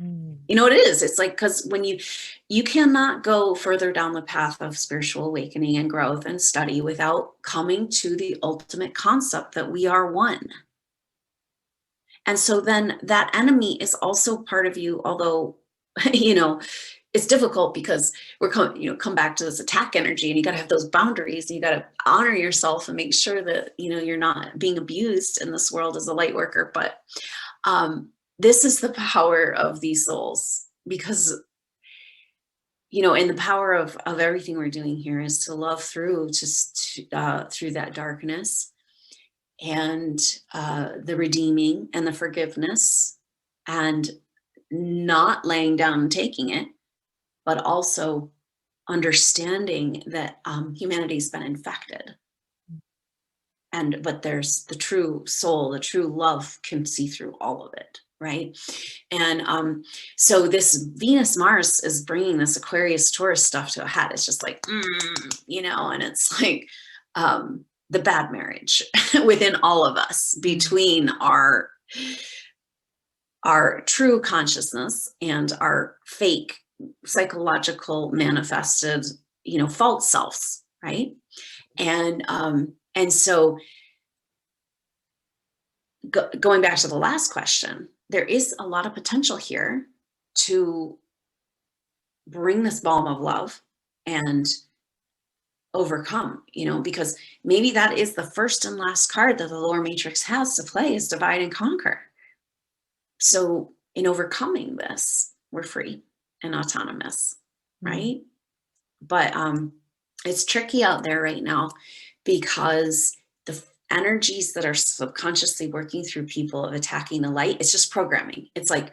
You know what it is? It's like, because when you cannot go further down the path of spiritual awakening and growth and study without coming to the ultimate concept that we are one. And so then that enemy is also part of you, although, you know, it's difficult because we're come back to this attack energy, and you got to have those boundaries, and you got to honor yourself and make sure that, you know, you're not being abused in this world as a light worker. But this is the power of these souls, because, you know, and the power of everything we're doing here is to love through through that darkness, and the redeeming and the forgiveness, and not laying down and taking it, but also understanding that humanity's been infected. But there's the true soul, the true love can see through all of it, right? And so this Venus Mars is bringing this Aquarius Taurus stuff to a head. It's just like, you know, and it's like the bad marriage within all of us, between our true consciousness and our fake psychological manifested, you know, false selves, right? And so going back to the last question, there is a lot of potential here to bring this balm of love and overcome, you know, because maybe that is the first and last card that the lower matrix has to play, is divide and conquer. So in overcoming this, we're free and autonomous, right? But it's tricky out there right now, because the energies that are subconsciously working through people of attacking the light, it's just programming. It's like,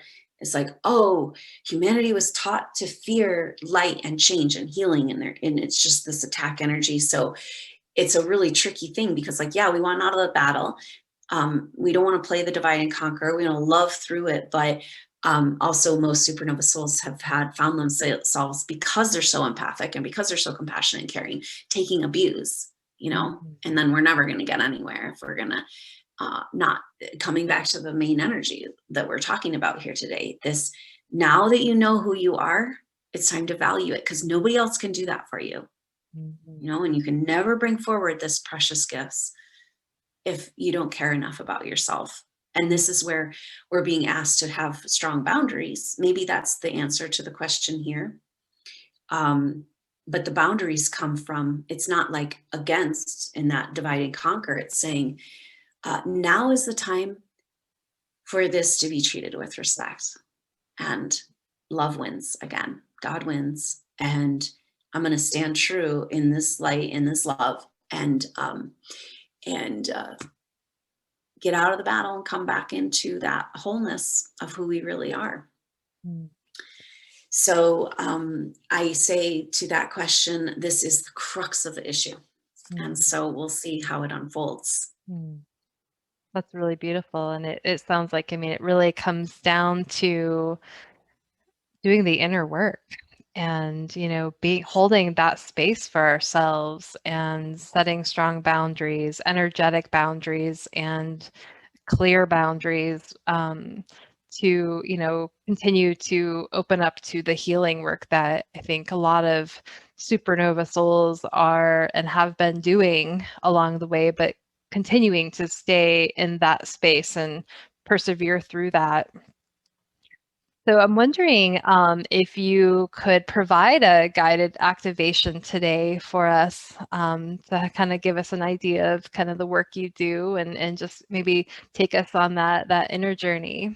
oh, humanity was taught to fear light and change and healing, and it's just this attack energy. So it's a really tricky thing, because like, yeah, we want out of the battle. We don't want to play the divide and conquer. We don't love through it, but also most supernova souls have found themselves, because they're so empathic and because they're so compassionate and caring, taking abuse, you know, and then we're never going to get anywhere if we're going to not coming back to the main energy that we're talking about here today. This, now that you know who you are, it's time to value it, because nobody else can do that for you, you know, and you can never bring forward this precious gifts if you don't care enough about yourself. And this is where we're being asked to have strong boundaries. Maybe that's the answer to the question here. But the boundaries come from, it's not like against in that divide and conquer. It's saying, now is the time for this to be treated with respect, and love wins again. God wins. And I'm going to stand true in this light, in this love, and get out of the battle and come back into that wholeness of who we really are. So I say to that question, this is the crux of the issue. And so we'll see how it unfolds. That's really beautiful. And it sounds like, I mean, it really comes down to doing the inner work and, holding that space for ourselves and setting strong boundaries, energetic boundaries, and clear boundaries to, continue to open up to the healing work that I think a lot of supernova souls are and have been doing along the way, but continuing to stay in that space and persevere through that. So I'm wondering if you could provide a guided activation today for us to kind of give us an idea of kind of the work you do and just maybe take us on that inner journey.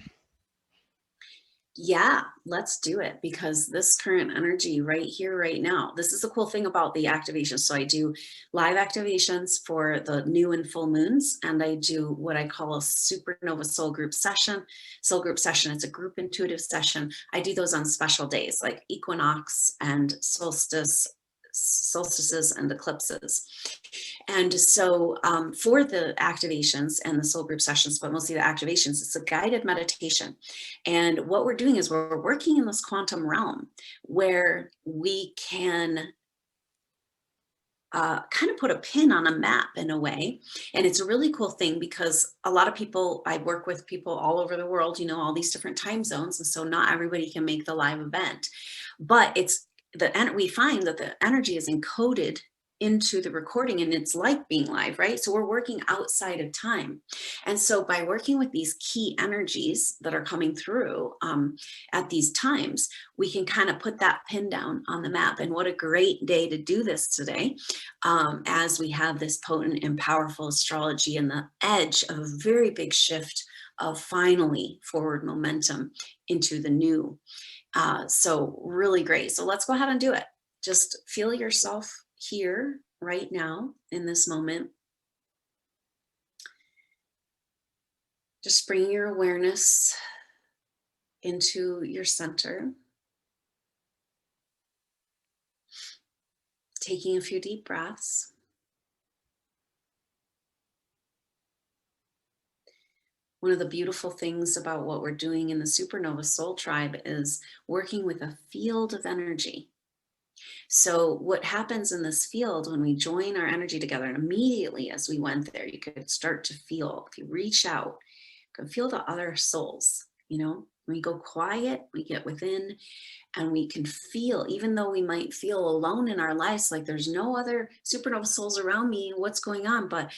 Yeah, let's do it, because this current energy right here, right now, this is the cool thing about the activation. So I do live activations for the new and full moons, and I do what I call a supernova soul group session. Soul group session, it's a group intuitive session. I do those on special days like equinox and solstices and eclipses. And so for the activations and the soul group sessions, but mostly the activations, it's a guided meditation. And what we're doing is we're working in this quantum realm where we can kind of put a pin on a map in a way. And it's a really cool thing because a lot of people, I work with people all over the world, all these different time zones. And so not everybody can make the live event, but we find that the energy is encoded into the recording, and it's like being live, right? So we're working outside of time. And so by working with these key energies that are coming through at these times, we can kind of put that pin down on the map. And what a great day to do this today, as we have this potent and powerful astrology and the edge of a very big shift of finally forward momentum into the new. So really great. So let's go ahead and do it. Just feel yourself here right now in this moment. Just bring your awareness into your center. Taking a few deep breaths. One of the beautiful things about what we're doing in the Supernova Soul Tribe is working with a field of energy. So what happens in this field when we join our energy together, and immediately as we went there, you could start to feel, if you reach out, you can feel the other souls, when we go quiet, we get within, and we can feel, even though we might feel alone in our lives, like there's no other supernova souls around me, what's going on, but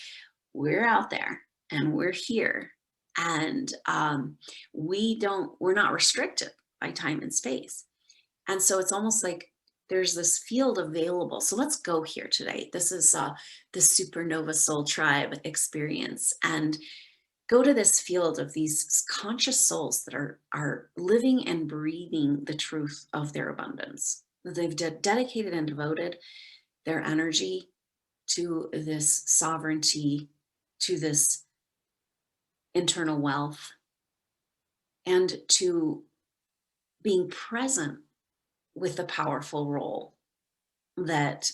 we're out there and we're here. And we're not restricted by time and space. And so it's almost like there's this field available. So let's go here today. This is the Supernova Soul Tribe experience. And go to this field of these conscious souls that are living and breathing the truth of their abundance. They've dedicated and devoted their energy to this sovereignty, to this internal wealth, and to being present with the powerful role that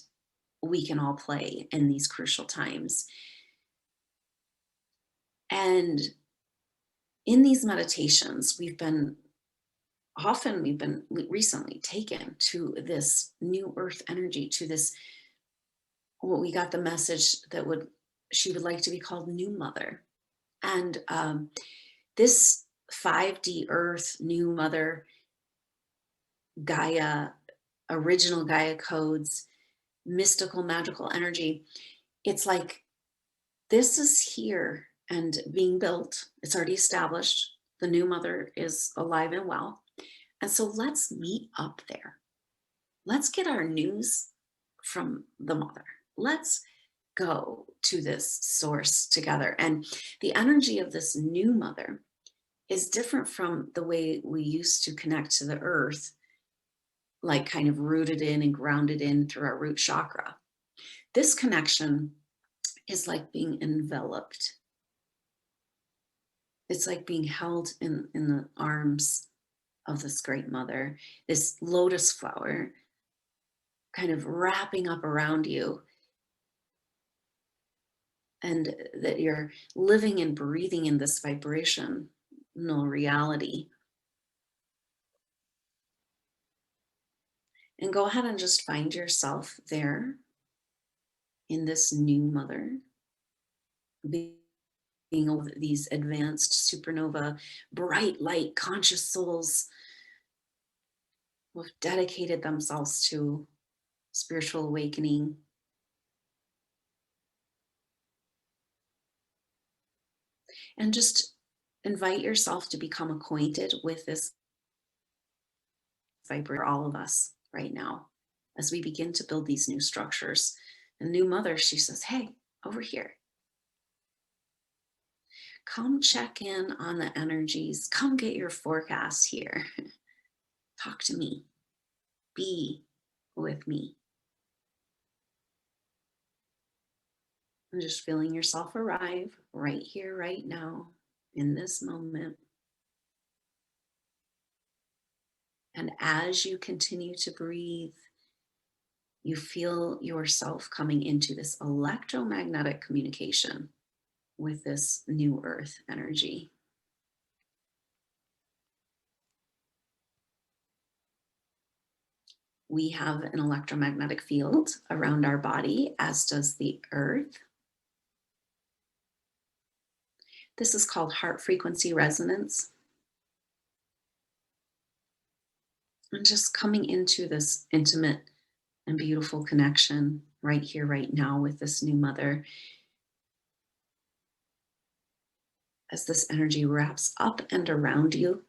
we can all play in these crucial times. And in these meditations, we've been recently taken to this new earth energy, to this, what we got the message that she would like to be called New Mother. And this 5D earth, New Mother, Gaia, original Gaia codes, mystical, magical energy. It's like this is here and being built. It's already established. The New Mother is alive and well. And so let's meet up there. Let's get our news from the Mother. Let's go to this source together. And the energy of this New Mother is different from the way we used to connect to the earth, like kind of rooted in and grounded in through our root chakra. This connection is like being enveloped. It's like being held in the arms of this great mother, this lotus flower kind of wrapping up around you, and that you're living and breathing in this vibrational reality. And go ahead and just find yourself there in this new mother, being with these advanced supernova, bright light, conscious souls who have dedicated themselves to spiritual awakening. And just invite yourself to become acquainted with this vibrator, all of us right now, as we begin to build these new structures. And new mother, she says, hey, over here. Come check in on the energies. Come get your forecast here. Talk to me. Be with me. And just feeling yourself arrive right here, right now, in this moment. And as you continue to breathe, you feel yourself coming into this electromagnetic communication with this new earth energy. We have an electromagnetic field around our body, as does the earth. This is called heart frequency resonance. And just coming into this intimate and beautiful connection right here, right now with this new mother. As this energy wraps up and around you,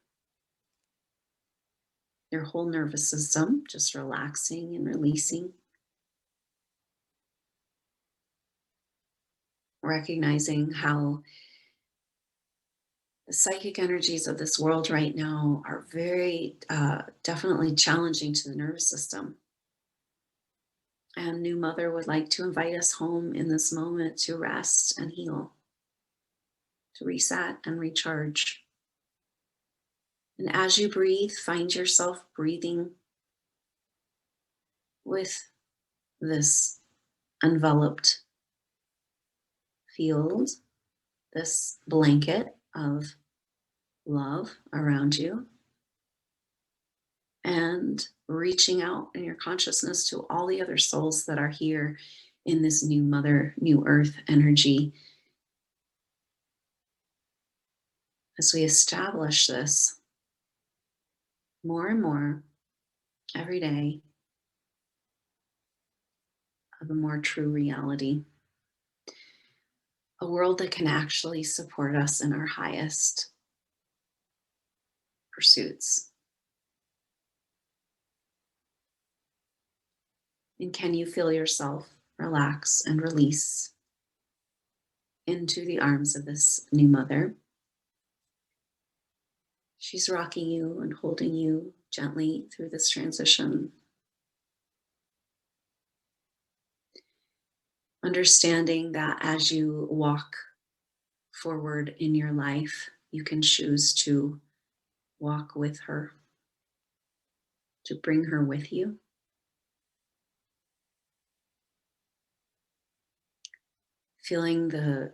your whole nervous system just relaxing and releasing. Recognizing how the psychic energies of this world right now are very definitely challenging to the nervous system. And new mother would like to invite us home in this moment to rest and heal, to reset and recharge. And as you breathe, find yourself breathing with this enveloped field, this blanket of love around you, and reaching out in your consciousness to all the other souls that are here in this new mother, new earth energy. As we establish this more and more every day of a more true reality, a world that can actually support us in our highest pursuits. And can you feel yourself relax and release into the arms of this new mother? She's rocking you and holding you gently through this transition. Understanding that as you walk forward in your life, you can choose to walk with her, to bring her with you. Feeling the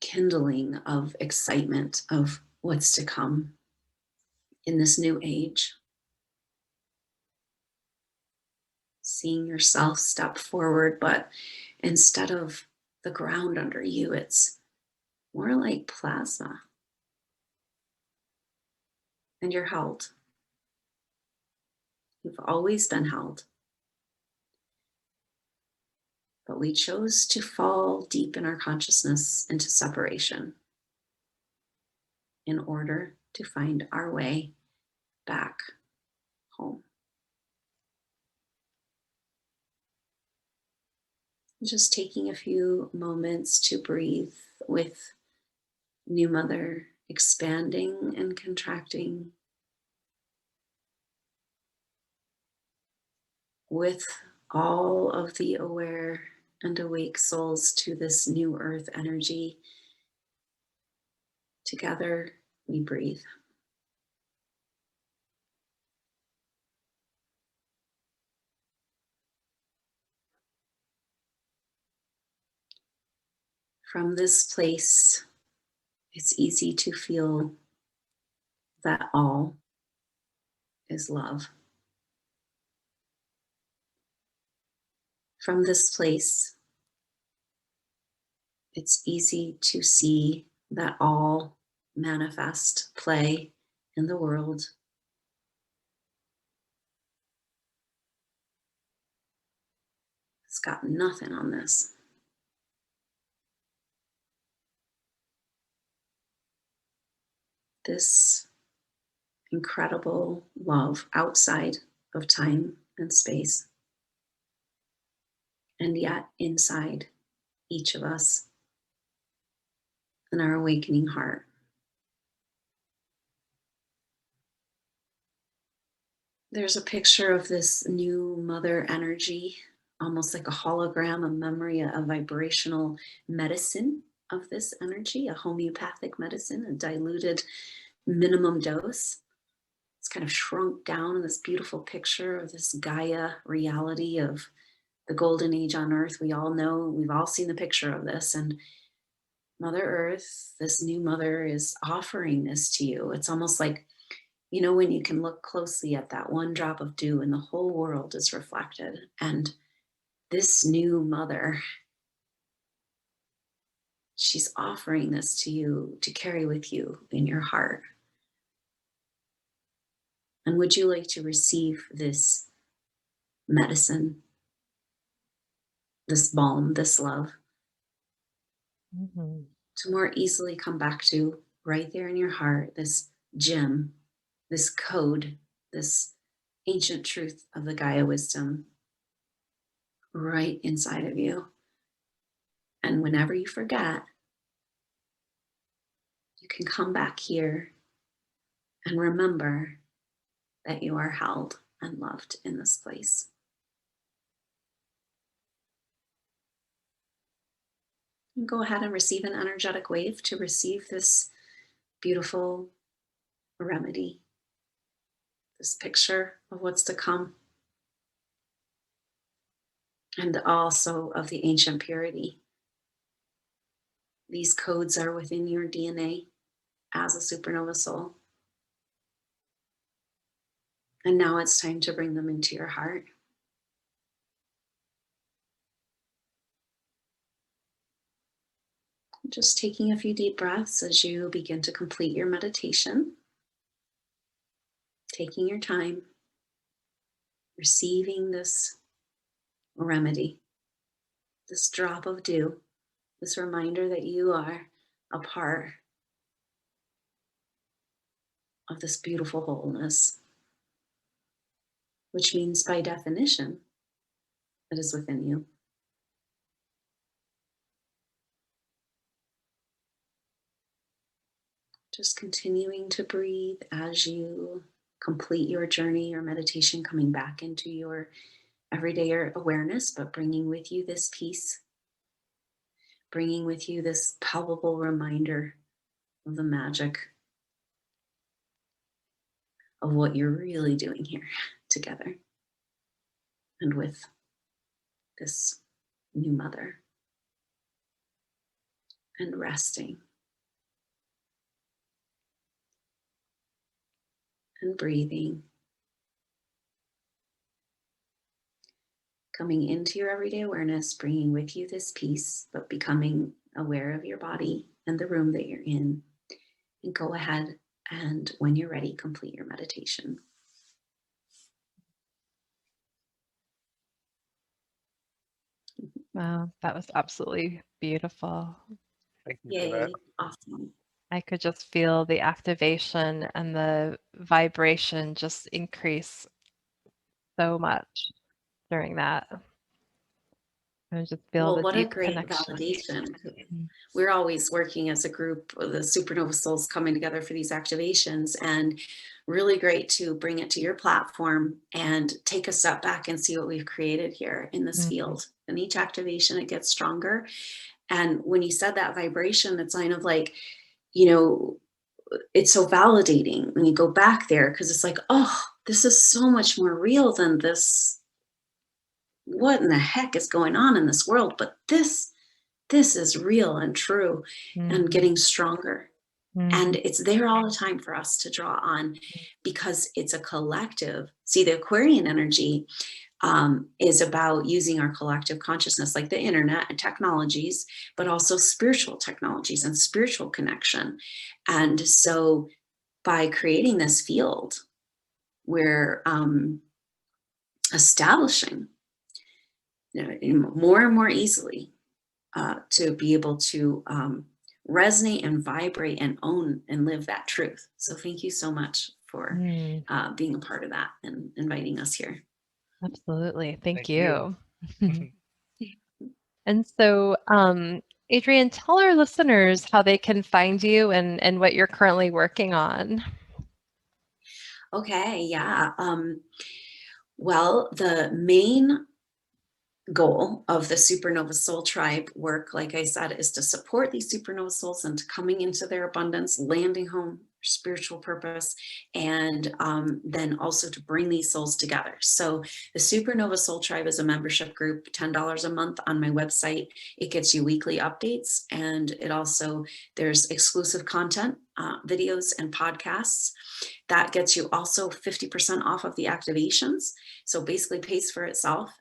kindling of excitement of what's to come in this new age. Seeing yourself step forward, but instead of the ground under you, it's more like plasma. And you're held. You've always been held. But we chose to fall deep in our consciousness into separation in order to find our way back home. Just taking a few moments to breathe with new mother, expanding and contracting with all of the aware and awake souls to this new earth energy. Together we breathe. From this place, it's easy to feel that all is love. From this place, it's easy to see that all manifest play in the world it's got nothing on this. This incredible love outside of time and space, and yet inside each of us in our awakening heart. There's a picture of this new mother energy, almost like a hologram, a memory, a vibrational medicine of this energy, a homeopathic medicine, a diluted minimum dose. It's kind of shrunk down in this beautiful picture of this Gaia reality of the golden age on Earth. We all know, we've all seen the picture of this. And Mother Earth, this new mother, is offering this to you. It's almost like, you know, when you can look closely at that one drop of dew and the whole world is reflected. And this new mother, she's offering this to you to carry with you in your heart. And would you like to receive this medicine, this balm, this love, to more easily come back to right there in your heart, this gem, this code, this ancient truth of the Gaia wisdom right inside of you. And whenever you forget, you can come back here and remember that you are held and loved in this place. And go ahead and receive an energetic wave to receive this beautiful remedy, this picture of what's to come, and also of the ancient purity. These codes are within your DNA as a supernova soul. And now it's time to bring them into your heart. Just taking a few deep breaths as you begin to complete your meditation. Taking your time, receiving this remedy, this drop of dew, this reminder that you are a part of this beautiful wholeness, which means by definition, it is within you. Just continuing to breathe as you complete your journey, your meditation, coming back into your everyday awareness, but bringing with you this peace, bringing with you this palpable reminder of the magic of what you're really doing here together and with this new mother, and resting and breathing, coming into your everyday awareness, bringing with you this peace, but becoming aware of your body and the room that you're in. And go ahead and, when you're ready, complete your meditation. Wow, that was absolutely beautiful. Thank you for Yay, that. awesome. I could just feel the activation and the vibration just increase so much during that. I just feel Well, the what a deep great connection. validation. Mhm. We're always working as a group, the supernova souls coming together for these activations, and really great to bring it to your platform and take a step back and see what we've created here in this field. And each activation, it gets stronger. And when you said that vibration, it's kind of like, you know, it's so validating when you go back there, because it's like, oh, this is so much more real than this. What in the heck is going on in this world? But this this is real and true, and getting stronger. And it's there all the time for us to draw on, because it's a collective. See, the Aquarian energy is about using our collective consciousness, like the internet and technologies, but also spiritual technologies and spiritual connection. And so by creating this field, we're establishing, more and more easily to be able to resonate and vibrate and own and live that truth. So thank you so much for being a part of that and inviting us here. Absolutely. Thank you. And so, Adrienne, tell our listeners how they can find you and what you're currently working on. Okay, yeah. Well, the main goal of the Supernova Soul Tribe work, like I said, is to support these supernova souls into coming into their abundance, landing home spiritual purpose, and then also to bring these souls together. So the Supernova Soul Tribe is a membership group, $10 a month on my website. It gets you weekly updates, and it also, there's exclusive content, videos and podcasts. That gets you also 50% off of the activations. So basically pays for itself.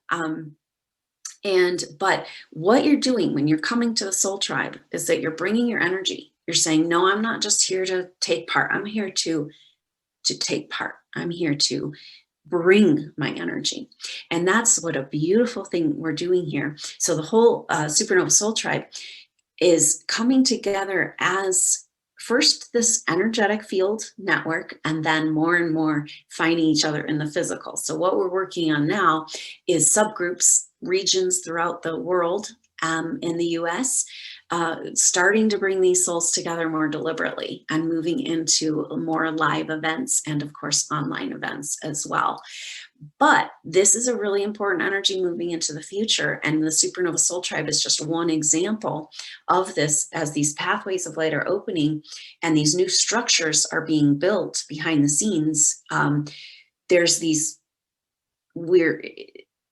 But what you're doing when you're coming to the Soul Tribe is that you're bringing your energy. You're saying, no, I'm not just here to take part. I'm here to take part. I'm here to bring my energy. And that's what a beautiful thing we're doing here. So the whole Supernova Soul Tribe is coming together as first this energetic field network, and then more and more finding each other in the physical. So what we're working on now is subgroups, regions throughout the world, in the US, starting to bring these souls together more deliberately and moving into more live events and of course online events as well. But this is a really important energy moving into the future, and the Supernova Soul Tribe is just one example of this. As these pathways of light are opening and these new structures are being built behind the scenes, there's these weird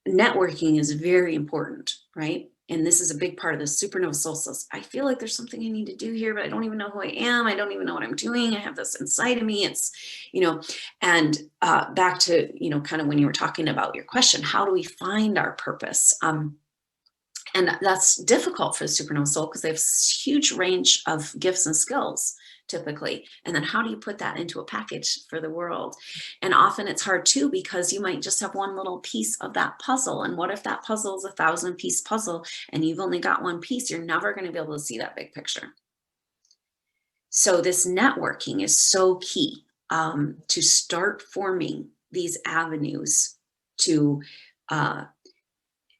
networking is very important, right? And this is a big part of the Supernova Solstice. I feel like there's something I need to do here, but I don't even know who I am. I don't even know what I'm doing. I have this inside of me. It's, and back to, kind of when you were talking about your question, how do we find our purpose? And that's difficult for the Supernova Soul because they have huge range of gifts and skills typically. And then how do you put that into a package for the world? And often it's hard too, because you might just have one little piece of that puzzle. And what if that puzzle is a 1,000-piece puzzle and you've only got one piece? You're never going to be able to see that big picture. So this networking is so key to start forming these avenues to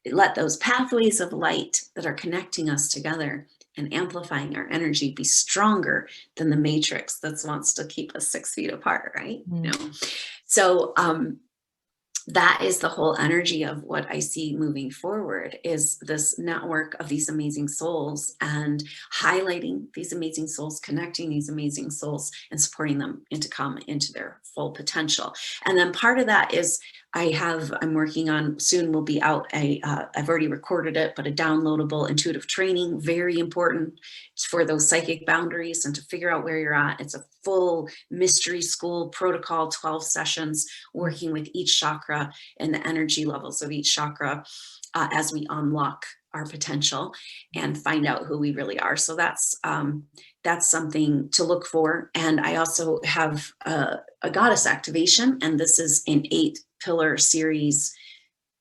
let those pathways of light that are connecting us together and amplifying our energy be stronger than the matrix that wants to keep us 6 feet apart, right? So that is the whole energy of what I see moving forward, is this network of these amazing souls and highlighting these amazing souls, connecting these amazing souls and supporting them to come into their full potential. And then part of that is I'm working on, soon will be out, I've already recorded it, but a downloadable intuitive training, very important for those psychic boundaries and to figure out where you're at. It's a full mystery school protocol, 12 sessions, working with each chakra and the energy levels of each chakra as we unlock our potential and find out who we really are. So that's something to look for. And I also have a goddess activation, and this is an 8-pillar series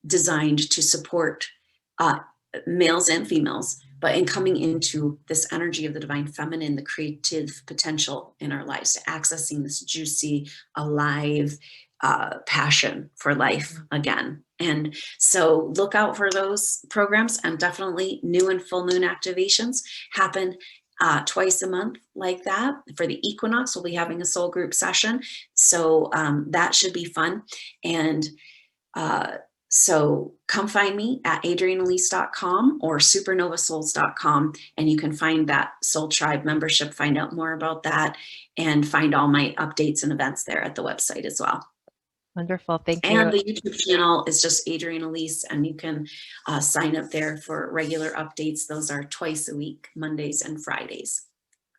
designed to support males and females, but in coming into this energy of the divine feminine, the creative potential in our lives, to accessing this juicy, alive passion for life again. And so look out for those programs, and definitely new and full moon activations happen twice a month like that. For the equinox, we'll be having a soul group session. So that should be fun. And so come find me at adrienneelise.com or supernovasouls.com, and you can find that Soul Tribe membership, find out more about that, and find all my updates and events there at the website as well. Wonderful. Thank And you. the YouTube channel is just Adrienne Elise, and you can sign up there for regular updates. Those are twice a week, Mondays and Fridays.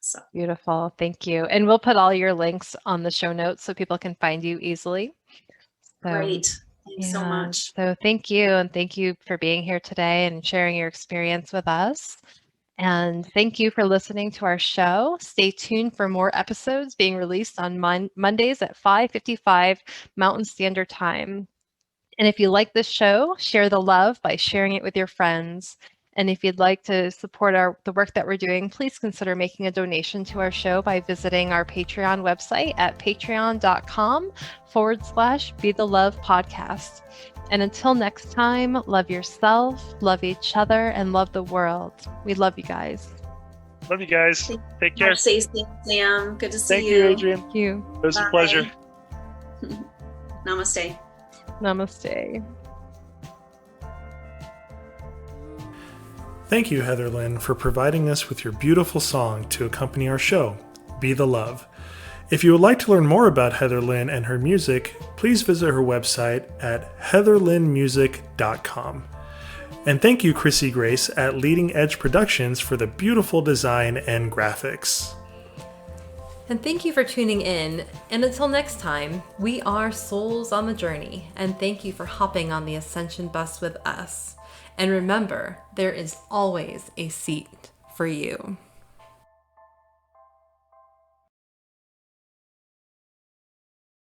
So Beautiful. Thank you. And we'll put all your links on the show notes so people can find you easily. So, great. Thanks so yeah. much. So thank you. And thank you for being here today and sharing your experience with us. And thank you for listening to our show. Stay tuned for more episodes being released on Mondays at 5:55 Mountain Standard Time. And if you like this show, share the love by sharing it with your friends. And if you'd like to support the work that we're doing, please consider making a donation to our show by visiting our Patreon website at patreon.com/Be the Love Podcast. And until next time, love yourself, love each other, and love the world. We love you guys. Love you guys. Take care. Stay safe, Sam. Good to see Thank you, Adrienne. Thank you. It was a pleasure. Namaste. Namaste. Thank you, Heather Lynn, for providing us with your beautiful song to accompany our show, Be the Love. If you would like to learn more about Heather Lynn and her music, please visit her website at heatherlynnmusic.com. And thank you, Chrissy Grace at Leading Edge Productions for the beautiful design and graphics. And thank you for tuning in. And until next time, we are souls on the journey. And thank you for hopping on the Ascension bus with us. And remember, there is always a seat for you.